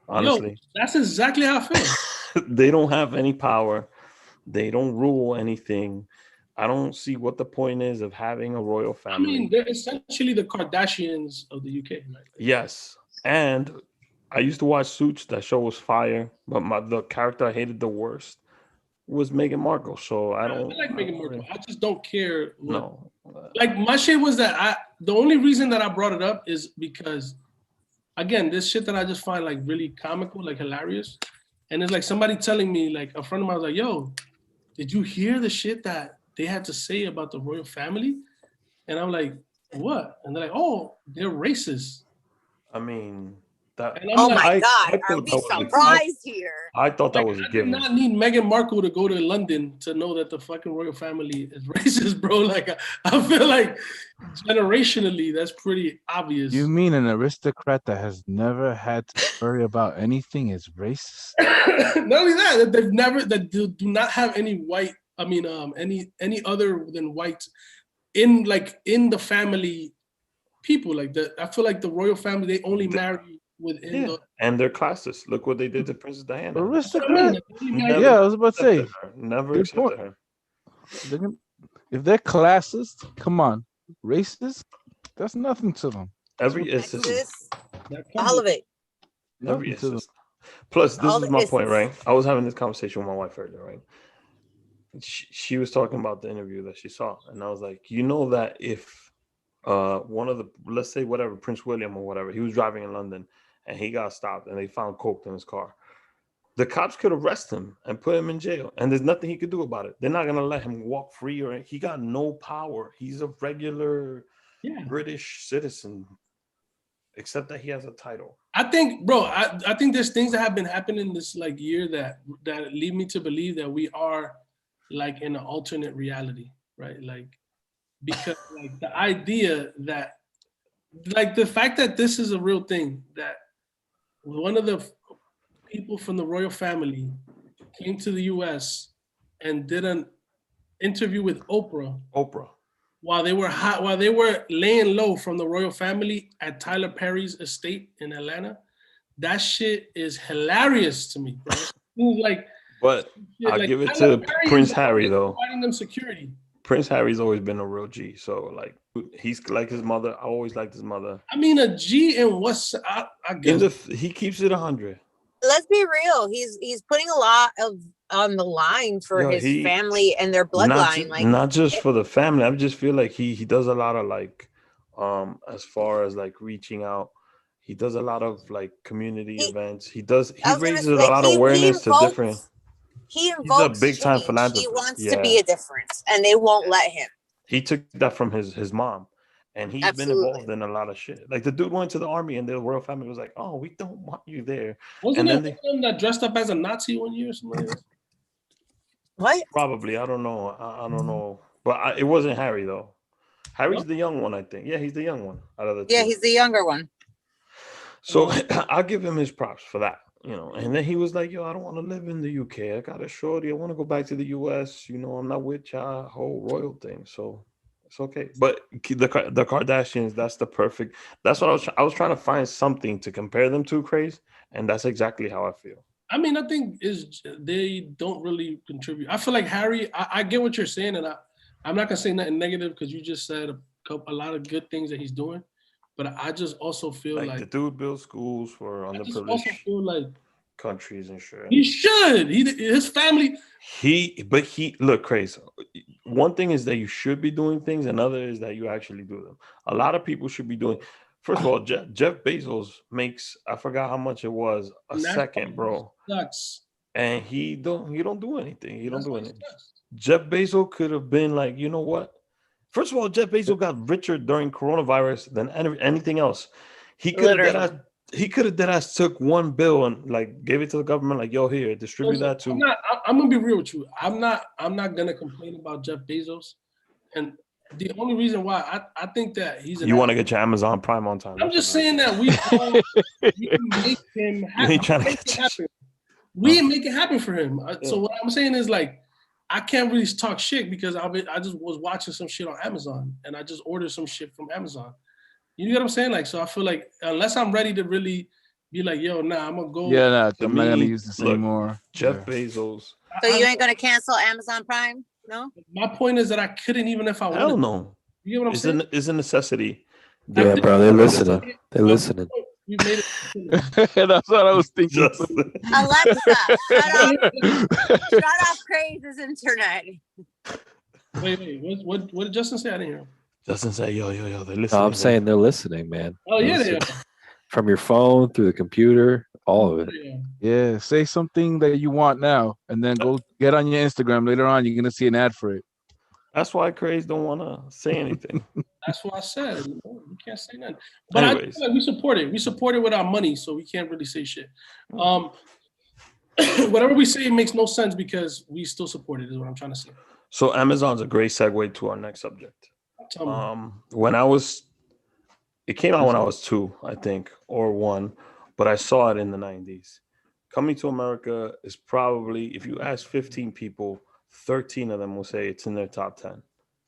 Honestly, yo, that's exactly how I feel. They don't have any power. They don't rule anything. I don't see what the point is of having a royal family. I mean, they're essentially the Kardashians of the UK, right? Yes. And I used to watch Suits. That show was fire. But the character I hated the worst was Meghan Markle. So I like Meghan Markle. I just don't care. No. Like my shit was that the only reason that I brought it up is because, again, this shit that I just find like really comical, like hilarious, and it's like somebody telling me, like a friend of mine was like, "Yo, did you hear the shit that they had to say about the royal family?" And I'm like, "What?" And they're like, "Oh, they're racist." I mean, that. And I'm Oh like, my God, I are thought we that was surprised here? I thought that like, was a I did given. not need Meghan Markle to go to London to know that the fucking royal family is racist, bro. Like, I feel like generationally, that's pretty obvious. You mean an aristocrat that has never had to worry about anything is racist? Not only that they've never that do not have any white. I mean, any other than white in the family people like that. I feel like the royal family they only marry within the. And they're classist. Look what they did to Princess Diana. Aristocrat? Never Yeah, I was about to say. accepted her. Never Good accepted point. her. If they're classist, come on. Racist? That's nothing to them. Every Texas, assistant. all of it. Every Nothing to them. assistant. Plus, this All is the my isses. point, right? I was having this conversation with my wife earlier, right? She was talking about the interview that she saw, and I was like, you know that if one of the, let's say whatever, Prince William or whatever, he was driving in London and he got stopped and they found coke in his car, the cops could arrest him and put him in jail, and there's nothing he could do about it. They're not gonna let him walk free, or he got no power. He's a regular British citizen, except that he has a title. I think, bro, I think there's things that have been happening this like year that lead me to believe that we are like in an alternate reality, right? Like, because like the idea that like the fact that this is a real thing, that one of the people from the royal family came to the US and did an interview with Oprah while they were laying low from the royal family at Tyler Perry's estate in Atlanta. That shit is hilarious to me, bro. Like, but I like, give it Tyler to Perry Prince is Harry though. providing them security. Prince Harry's always been a real G. So like he's like his mother. I always liked his mother. I mean, a G and what's I guess he keeps it 100. Let's be real. He's putting a lot of on the line for his family and their bloodline. Not just for the family. I just feel like he does a lot of like as far as like reaching out. He does a lot of like community events. He raises a lot of awareness to different. He invokes He's a big time change. philanthropist. He wants to be a difference, and they won't let him. He took that from his mom, and he's been involved in a lot of shit. Like the dude went to the army, and the royal family was like, "Oh, we don't want you there." Wasn't there one that dressed up as a Nazi one year or something like that? What? Probably. I don't know. I don't know. But it wasn't Harry though. Harry's the young one, I think. Yeah, he's the young one out of the two. Yeah, he's the younger one. So I'll give him his props for that, you know. And then he was like, "Yo, I don't want to live in the UK. I got a shorty. I want to go back to the US. You know, I'm not with y'all whole royal thing. So it's okay." But the Kardashians, that's the perfect. That's what I was trying to find something to compare them to, Craze, and that's exactly how I feel. I mean, I think they don't really contribute. I feel like Harry. I get what you're saying, and I'm not gonna say nothing negative because you just said a lot of good things that he's doing. But I just also feel like the dude builds schools for underprivileged. I just also feel like countries and shit. He should. His family. Look, Crazy. One thing is that you should be doing things, another is that you actually do them. A lot of people should be doing. First of all, Jeff Bezos makes, I forgot how much it was a second, bro. Sucks. And he don't do anything. He don't do anything. Jeff Bezos could have been like, you know what? First of all, Jeff Bezos got richer during coronavirus than anything else. He could have took one bill and like gave it to the government, like, yo, here, distribute that to. I'm gonna be real with you. I'm not gonna complain about Jeff Bezos. And the only reason why I think that he's you want to get your Amazon Prime on time. I'm just saying that we make him happen. You ain't trying to get it happen. We make it happen for him. So what I'm saying is like I can't really talk shit because I just was watching some shit on Amazon and I just ordered some shit from Amazon. You know what I'm saying? Like, so I feel like unless I'm ready to really be like, yo, I'm gonna go. Yeah, I'm not gonna use this anymore. Jeff Bezos. So you ain't gonna cancel Amazon Prime? No. My point is that I couldn't even if I wanted. Hell no. You know what I'm saying? It's a necessity. Yeah, bro, they're listening. They're listening. We made it. That's what I was thinking. Alexa, shut off Craze's internet. Wait. What did Justin say? I didn't hear him. Justin said, yo, they're listening. No, I'm saying they're listening, man. Oh, yeah, they are. From your phone, through the computer, all of it. Yeah, say something that you want now, and then go get on your Instagram. Later on, you're gonna see an ad for it. That's why Craze don't want to say anything. That's what I said. We can't say nothing. But anyways. I feel like we support it. We support it with our money, so we can't really say shit. Whatever we say makes no sense because we still support it, is what I'm trying to say. So Amazon's a great segue to our next subject. It came out when I was 2, I think, or 1, but I saw it in the 90s. Coming to America is probably, if you ask 15 people, 13 of them will say it's in their top 10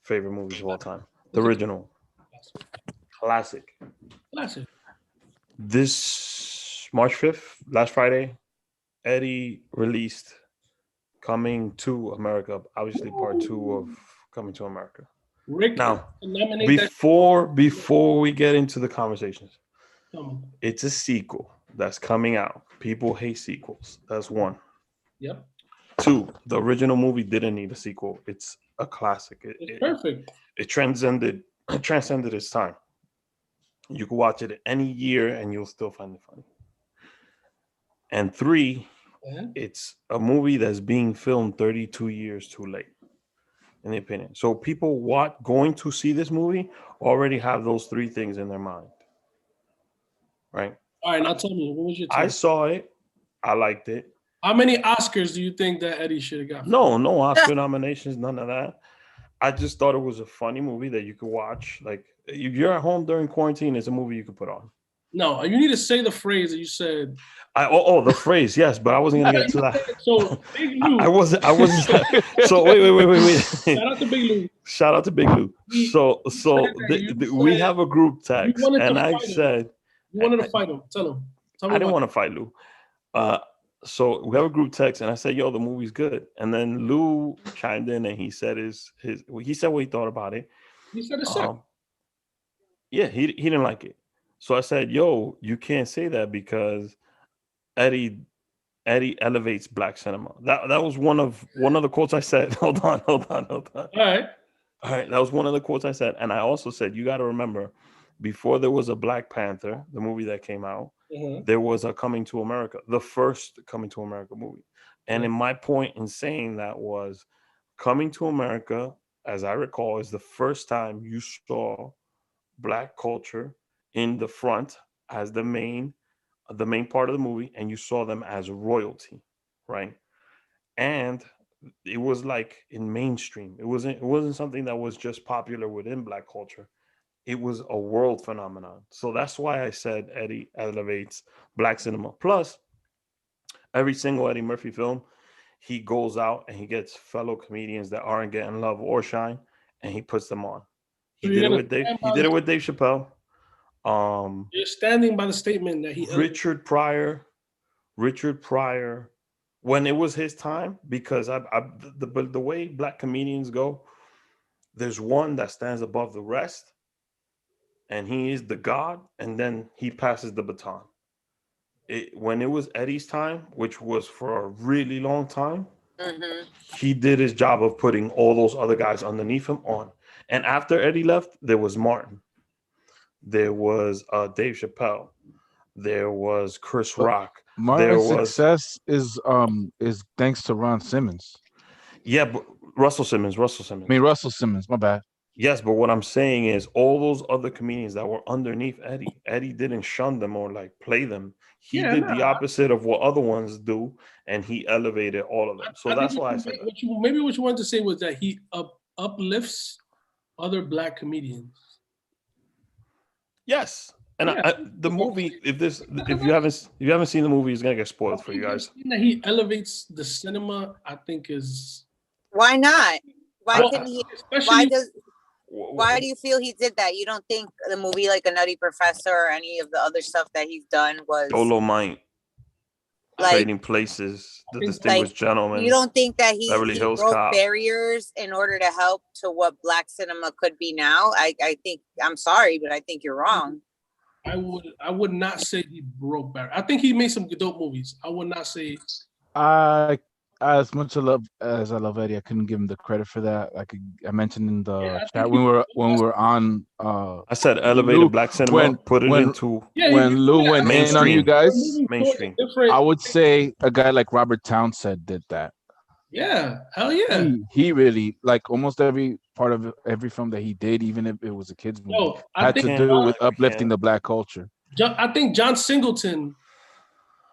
favorite movies of all time. The original. Classic. This March 5th, last Friday, Eddie released Coming to America, obviously part 2 of Coming to America. Rick, now, before we get into the conversations, it's a sequel that's coming out. People hate sequels. That's 1. Yep. 2, the original movie didn't need a sequel. It's a classic. It's perfect. It transcended its time. You can watch it any year and you'll still find it funny. And 3, it's a movie that's being filmed 32 years too late, in the opinion. So people going to see this movie already have those 3 things in their mind. Right? All right, now tell me, what was your take? I saw it. I liked it. How many Oscars do you think that Eddie should have got? No Oscar nominations, none of that. I just thought it was a funny movie that you could watch. Like, if you're at home during quarantine, it's a movie you could put on. No, you need to say the phrase that you said. The phrase, yes, but I wasn't gonna get to that. So Big Lou. I wasn't. So wait. Shout out to Big Lou. So we have a group text, and I said you wanted to fight him. Tell him. I didn't want to fight Lou. So we have a group text, and I said, "Yo, the movie's good." And then Lou chimed in, and he said he said what he thought about it. He said it sucked. Yeah, he didn't like it. So I said, "Yo, you can't say that because Eddie elevates black cinema." That was one of the quotes I said. Hold on. All right. That was one of the quotes I said, and I also said, you got to remember, before there was a Black Panther, the movie that came out, there was a Coming to America, the first Coming to America movie. And in my point in saying that was, Coming to America, as I recall, is the first time you saw black culture in the front as the main part of the movie, and you saw them as royalty, right? And it was like in mainstream. It wasn't something that was just popular within black culture. It was a world phenomenon. So that's why I said Eddie elevates black cinema. Plus, every single Eddie Murphy film, he goes out and he gets fellow comedians that aren't getting love or shine, and he puts them on. He did it with Dave Chappelle. You're standing by the statement that he Richard Pryor, when it was his time, because the way black comedians go, there's one that stands above the rest, and he is the god, and then he passes the baton. When it was Eddie's time, which was for a really long time, he did his job of putting all those other guys underneath him on. And after Eddie left, there was Martin. There was Dave Chappelle. There was Chris Rock. Martin's success is thanks to Ron Simmons. Yeah, but Russell Simmons. I mean, Russell Simmons. My bad. Yes, but what I'm saying is all those other comedians that were underneath Eddie didn't shun them or like play them. He did the opposite of what other ones do, and he elevated all of them. So that's why I said that. What you wanted to say was that he uplifts other black comedians. Yes. And the movie, if you haven't seen the movie, it's gonna get spoiled for you guys. That he elevates the cinema, I think is. Why not? Why couldn't he? Why do you feel he did that? You don't think the movie like A Nutty Professor or any of the other stuff that he's done was Dolomite, Trading Places, The Distinguished Gentleman? You don't think that he broke barriers in order to help to what black cinema could be now? I think, I'm sorry, but I think you're wrong. I would not say he broke barriers. I think he made some dope movies. I would not say. I as much as I love Eddie, I couldn't give him the credit for that. I mentioned in Yeah, the I chat think he when we were on I said Lou elevated black cinema, when put it when into yeah, when Lou yeah. I went mean, in on you mainstream. we're guys. moving towards a Mainstream. different. I would say a guy like Robert Townsend did that. Yeah, hell yeah. He really, like, almost every part of every film that he did, even if it was a kids movie, Yo, I We had think to can't. do with We uplifting can't. the black culture. John Singleton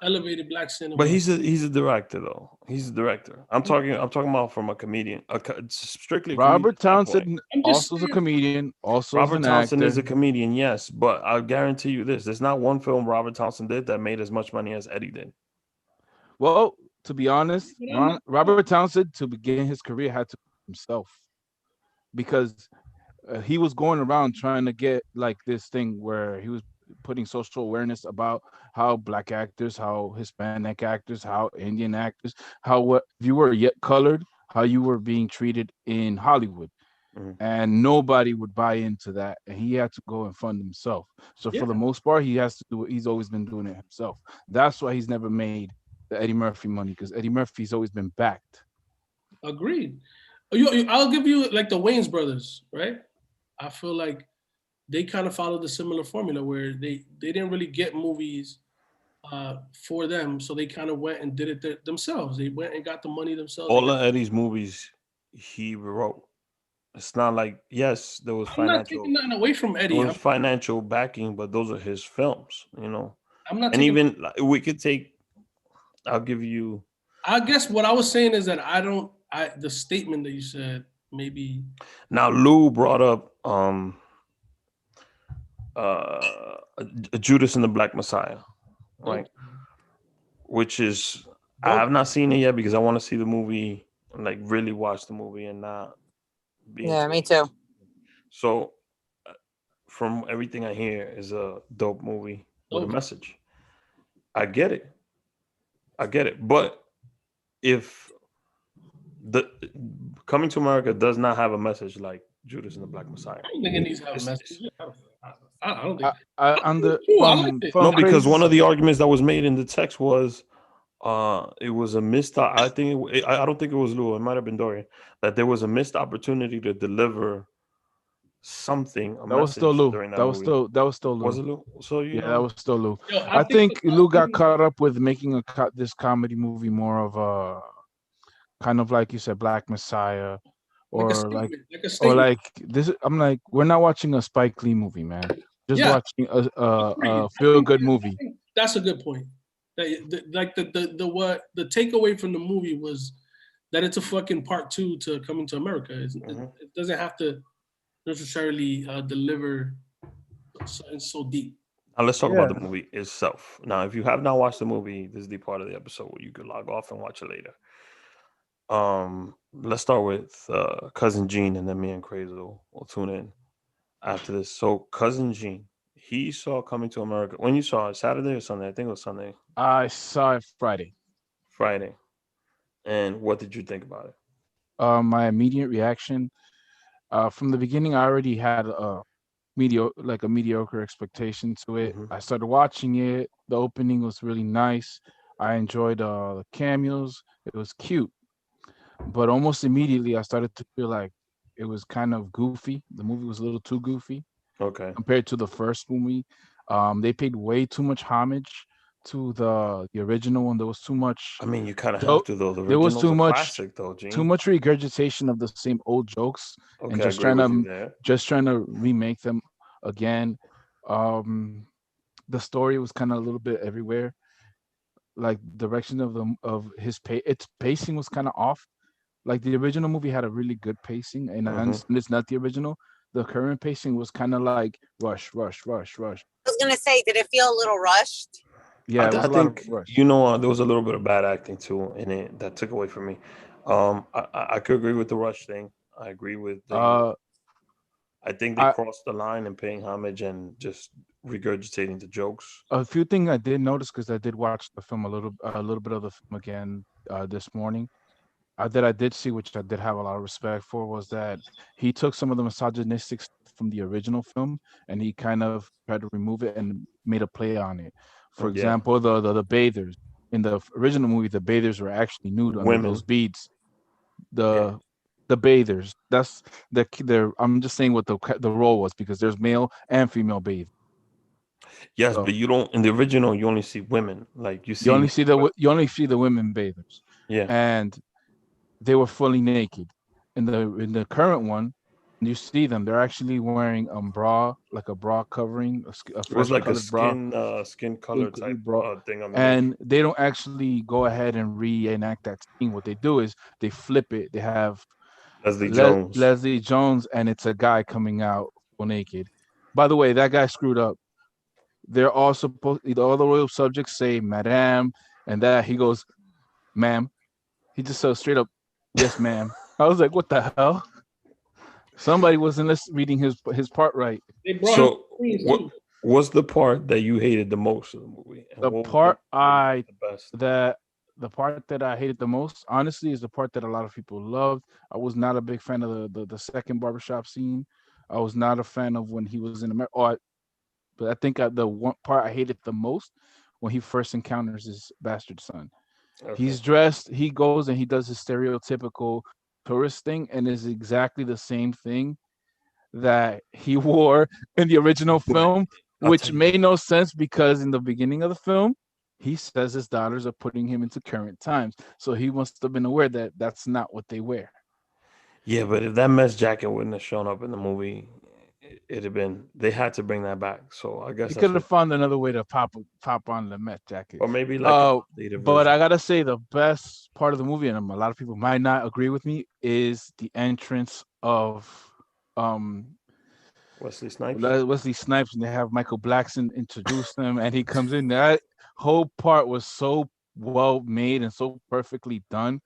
elevated black But cinema. he's a director though. He's a director. I'm talking about from a comedian, strictly a comedian Robert standpoint. Townsend I'm just also is a saying. comedian, also is Robert an Townsend is actor. a comedian, yes, but I guarantee you this: there's not one film Robert Townsend did that made as much money as Eddie did. Well, to be honest, But I'm not. Robert Townsend, to begin his career, had to himself, because he was going around trying to get like this thing where he was putting social awareness about how black actors, how Hispanic actors, how Indian actors, how what if you were yet colored, how you were being treated in Hollywood. Mhm. And nobody would buy into that, and he had to go and fund himself. So Yeah, for the most part, he has to do it. He's always been doing it himself. That's why he's never made the Eddie Murphy money, because Eddie Murphy's always been backed. agreed. I'll give you like the Wayans brothers, right? I feel like they kind of followed a similar formula where they didn't really get movies for them, so they kind of went and did it themselves. They went and got the money themselves. They All got, of Eddie's movies he wrote. It's not like yes, I'm not taking nothing away from there Eddie. was financial backing, but those are his films, I'm not And taking. even like, we could take. I'll give you I guess what I was saying is that I don't. The statement that you said maybe. now. Lou brought up Judas and the Black Messiah, right? Okay. Which is I Dope. have not seen it yet because I want to see the movie, like really watch the movie and not be Yeah, into me it. too. So, uh, from everything I hear, is a dope movie with a Dope. message. I get it, I get it. But if the Coming to America does not have a message like Judas and the Black Messiah, I don't think it needs to have a it's, message. it's I don't think. On the Cool. I liked it. no, from because one Crazy. of the arguments that was made in the text was it was a missed. I think I don't think it was Lou. It might have been Dorian. That there was a missed opportunity to deliver a That was still message Lou. during that movie. That was still Was Lou. it Lou? So Yeah, that was still Lou. Yo, I I think think Lou got caught up with making this comedy movie more of a kind of like you said, Black Messiah, like a or like statement, like a or statement. like this. I'm like, we're not watching a Spike Lee movie, man. Just Yeah, watching agreed. a feel good movie. I think that's a good point. Like the takeaway from the movie was that it's a fucking part two to Coming to America. Mhm. It doesn't have to necessarily deliver something so deep. Now let's talk about Yeah. the movie itself. Now, if you have not watched the movie, this is the part of the episode where you could log off and watch it later. Let's start with cousin Gene, and then me and Crazy will tune in after this. So, cousin Gene, he saw Coming to America. When you saw it, Saturday or Sunday? I think it was Sunday, I saw it Friday. Friday. And what did you think about it? My immediate reaction, from the beginning, I already had a mediocre expectation to it. Hmm. I started watching it. The opening was really nice. I enjoyed the cameos. It was cute, but almost immediately I started to feel like it was kind of goofy. The movie was a little too goofy Okay. compared to the first movie. They paid way too much homage to the original one. There was too much. I mean, you kind of have Though to though. The there was original's a classic though, too Gene. much regurgitation of the same old jokes, and Okay, I agree with you there. just trying to remake them again. The story was kind of a little bit everywhere. Like direction of his its pacing was kind of off. Like the original movie had a really good pacing, and I Hmm. understand it's not the original. The current pacing was kind of like rush, rush, rush, rush. I was gonna say, did it feel a little rushed? Yeah, it was I a lot of think rush. there was a little bit of bad acting too in it that took away from me. I could agree with the rush thing. I agree with the. Uh, I think they I crossed the line in paying homage and just regurgitating the jokes. a few things I did notice, because I did watch the film a little bit of the film again this morning. That I did see, which I did have a lot of respect for, was that he took some of the misogynistic stuff from the original film and he kind of tried to remove it and made a play on it. For Yeah. example, the bathers. in the original movie, the bathers were actually nude under those beads. The bathers. That's the. I'm just saying what the role was because there's male and female bathers. Yes, but you don't in the original. You only see women. Like you only see the women bathers. Yeah, and they were fully naked. In the current one, you see them. They're actually wearing bra, like a bra covering, it was like a skin color type thing on the and they don't actually go ahead and reenact that scene. What they do is they flip it. They have Leslie Jones, and it's a guy coming out full naked. By the way, that guy screwed up. They're all supposed. All the royal subjects say "Madame," and that he goes, "Ma'am." He just said straight up, "Yes, ma'am." I was like, "What the hell?" Somebody wasn't reading his part right. So, what was the part that you hated the most of the movie? And the part that I hated the most, honestly, is the part that a lot of people loved. I was not a big fan of the second barbershop scene. I was not a fan of when he was in America. But I think the one part I hated the most when he first encounters his bastard son. Okay. He's dressed. He goes and he does his stereotypical tourist thing, and is exactly the same thing that he wore in the original film, which made no sense because in the beginning of the film, he says his daughters are putting him into current times. So he must have been aware that that's not what they wear. Yeah, but if that mesh jacket wouldn't have shown up in the movie, it'd have been. They had to bring that back. So I guess he could have found another way to pop on the mesh jacket, or maybe like. But I gotta say, the best part of the movie, and a lot of people might not agree with me, is the entrance of Wesley Snipes. And they have Michael Blackson introduce them, and he comes in. That whole part was so well made and so perfectly done.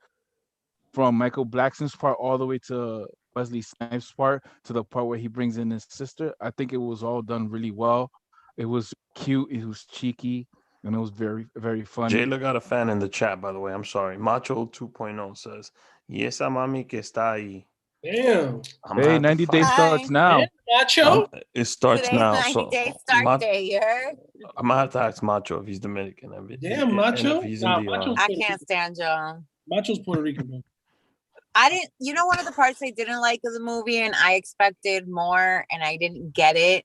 From Michael Blackson's part all the way to Wesley Snipes' part to the part where he brings in his sister. I think it was all done really well. It was cute. It was cheeky. And it was very, very funny. Jaylah got a fan in the chat, by the way. I'm sorry. Macho 2.0 says, "Yes, mami que está ahí." Damn. Hey, 90 Days starts now. Macho? It starts Today's now. 90 Day start day, you heard? I'm going to have to ask Macho if he's Dominican. Damn, Macho? I can't stand John. Macho's Puerto Rican, man. One of the parts I didn't like of the movie and I expected more and I didn't get it,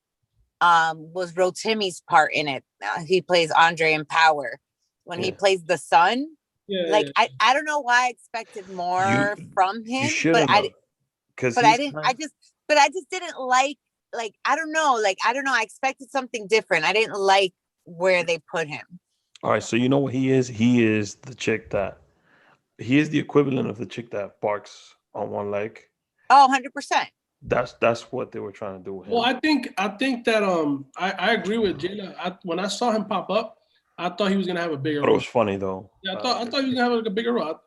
was Rotimi's part in it. He plays Andre in Power. When he plays the son, I don't know why I expected more from him, but I just didn't like I don't know, I expected something different. I didn't like where they put him. All right, so you know what he is? He is the chick that he is the equivalent of the chick that barks on one leg. Oh, 100%. That's what they were trying to do with him. Well, I think that I agree with Jaylah. When I saw him pop up, I thought he was gonna have a bigger role. It was funny though. Yeah, I thought he was gonna have a bigger role.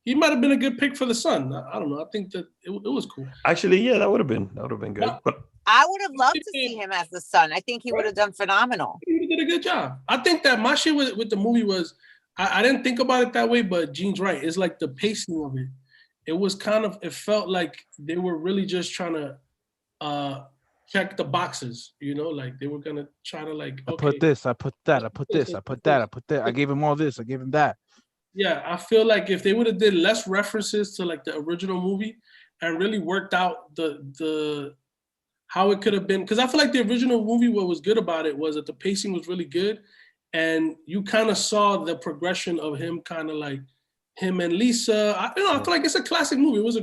He might have been a good pick for the son. I don't know. I think that it was cool. Actually, yeah, that would have been good. Yeah. But I would have loved to see him as the son. I think he would have done phenomenal. He did a good job. I think that my shit with the movie was I didn't think about it that way, but Gene's right. It's like the pacing of it. It was it felt like they were really just trying to check the boxes, like they were gonna try to okay, I put this, I put that, I put this, I put that, I put that. I gave him all this, I gave him that. Yeah, I feel like if they would have did less references to like the original movie and really worked out the how it could have been, because I feel like the original movie, what was good about it was that the pacing was really good, and you kind of saw the progression of him, kind of like him and Lisa. I feel like it's a classic movie. It was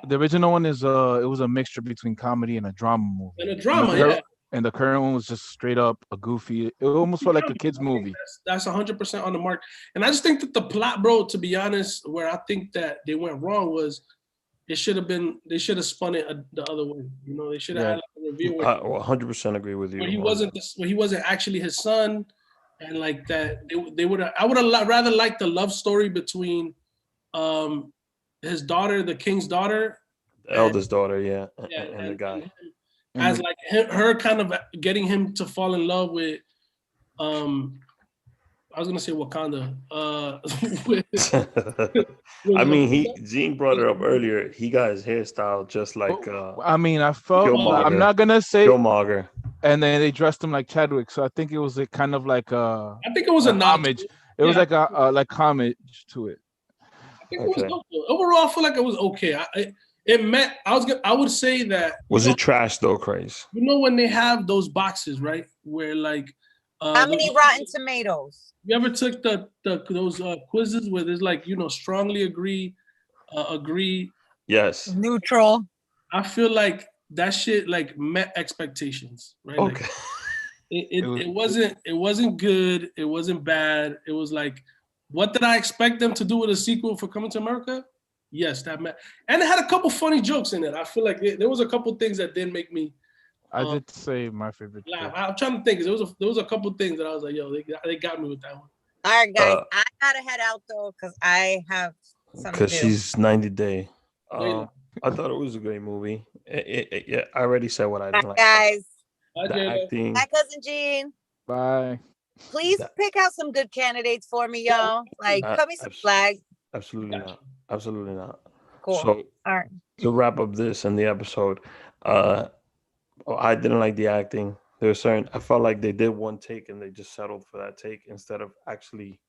the original one is it was a mixture between comedy and a drama movie. And a drama, And the current one was just straight up a goofy. It almost felt like a kid's movie. That's 100% on the mark. And I just think that the plot, bro, to be honest, where I think that they went wrong was they should have spun it the other way. They should have had like a review. I 100% agree with you. Where he wasn't actually his son. And like that, I would have rather liked the love story between his daughter, the king's daughter. The eldest daughter, and the guy. As like her kind of getting him to fall in love with I was gonna say Wakanda. I mean, Gene brought it up earlier. He got his hairstyle just like. I felt. I'm not gonna say Killmonger. And then they dressed him like Chadwick, so I think it was kind of like I think it was a homage. It was like a like homage to it. I think it was overall. I feel like it was okay. It met. I would say that. Was it trash though, Craze? You know when they have those boxes, right? Where like. How many Rotten Tomatoes? You ever took those quizzes where there's like strongly agree. Yes. Neutral. I feel like that shit like met expectations, right? Okay. Like, it wasn't good. It wasn't bad. It was like, what did I expect them to do with a sequel for Coming to America? Yes, that met, and it had a couple funny jokes in it. I feel like there was a couple things that did make me. I did say my favorite. I'm trying to think. There was a couple things that I was like, yo, they got me with that one. All right, guys, I gotta head out though because I have something. Because she's 90 Day. I thought it was a great movie. Yeah, I already said what I didn't like. Guys. The acting. Hi, Cousin Jean. Bye. Please pick out some good candidates for me, y'all. Like, cut me some flag. Absolutely not. Absolutely not. Cool. So, all right. To wrap up this and the episode, I didn't like the acting. I felt like they did one take and they just settled for that take instead of actually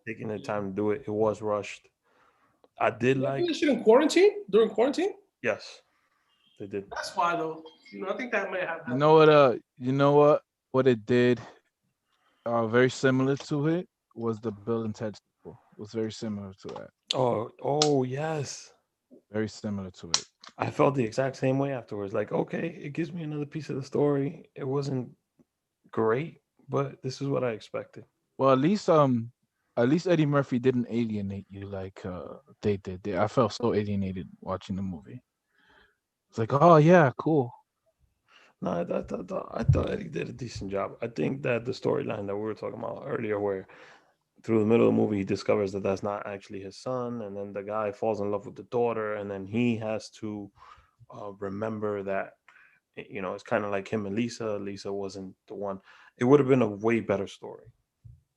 taking the time to do it. It was rushed. I did like this shit in quarantine? During quarantine? Yes, they did. That's why though. I think that may have happened. You know what? What it did, very similar to it, was the Bill and Ted sequel. It was very similar to that. Oh yes. Very similar to it. I felt the exact same way afterwards. Like, okay, it gives me another piece of the story. It wasn't great, but this is what I expected. Well, at least Eddie Murphy didn't alienate you like they did. I felt so alienated watching the movie. It's like, oh yeah, cool. No, I thought Eddie did a decent job. I think that the storyline that we were talking about earlier, where through the middle of the movie he discovers that that's not actually his son, and then the guy falls in love with the daughter, and then he has to remember that it's kind of like him and Lisa. Lisa wasn't the one. It would have been a way better story.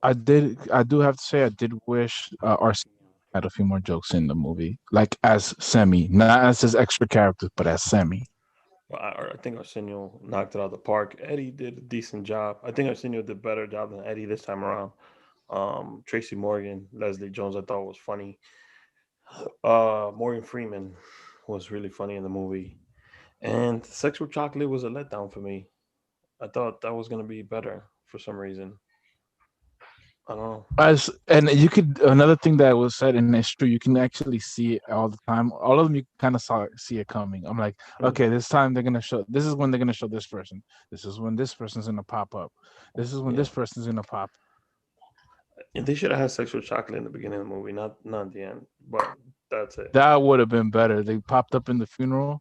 I do have to say I did wish Arsenio had a few more jokes in the movie, like as Semi, not as his extra characters, but as Semi. Well, I think Arsenio knocked it out of the park. Eddie did a decent job. I think Arsenio did a better job than Eddie this time around. Tracy Morgan, Leslie Jones, I thought was funny. Morgan Freeman was really funny in the movie. And Sex with Chocolate was a letdown for me. I thought that was going to be better for some reason. I don't know. And you could, another thing that was said, and it's true, you can actually see it all the time. All of them, you kind of see it coming. I'm like, okay, this time this is when they're going to show this person. This is when this person's going to pop up. This is when this person's going to pop. And they should have had Sex with Chocolate in the beginning of the movie, not at the end. But that's it. That would have been better. They popped up in the funeral.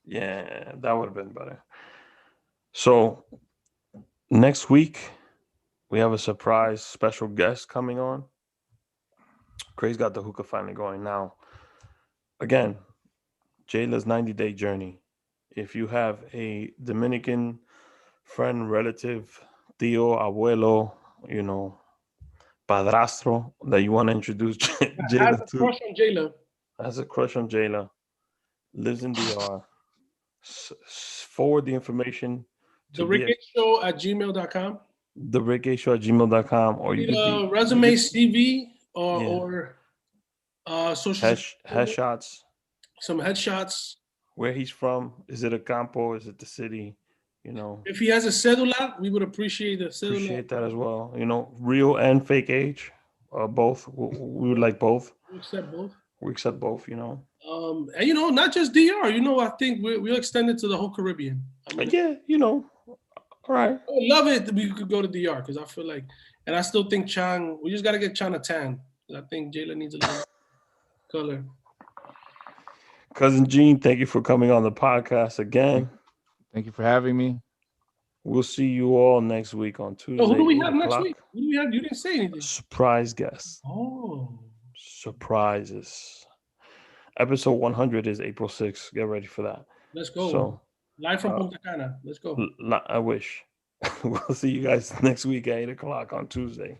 Yeah, that would have been better. So next week, we have a surprise special guest coming on. Craze got the hookah finally going now. Again, Jaylah's 90-day journey. If you have a Dominican friend, relative, tío, abuelo, padrastro that you want to introduce Jaylah to. Crush on Jaylah. Has a crush on Jaylah. Lives in DR. Forward the information to therickashow@gmail.com. therickashow@gmail.com, or you could resume, CV, or social headshots. Some headshots. Where he's from? Is it a campo? Is it the city? If he has a cedula, we would appreciate the cedula. Appreciate that as well. Real and fake age, both. We would like both. We accept both. We accept both. And not just DR. I think we'll extend it to the whole Caribbean. All right. I would love it. We could go to DR because I feel like, and I still think Chang. We just got to get Chang a tan. I think Jaylah needs a little color. Cousin Gene, thank you for coming on the podcast again. Thank you for having me. We'll see you all next week on Tuesday. Who do we have next week? Who do we have? You didn't say anything. Surprise guest. Oh. Surprises. Episode 100 is April 6th. Get ready for that. Let's go. So, live from Punta Cana. Let's go. I wish. We'll see you guys next week at 8 o'clock on Tuesday.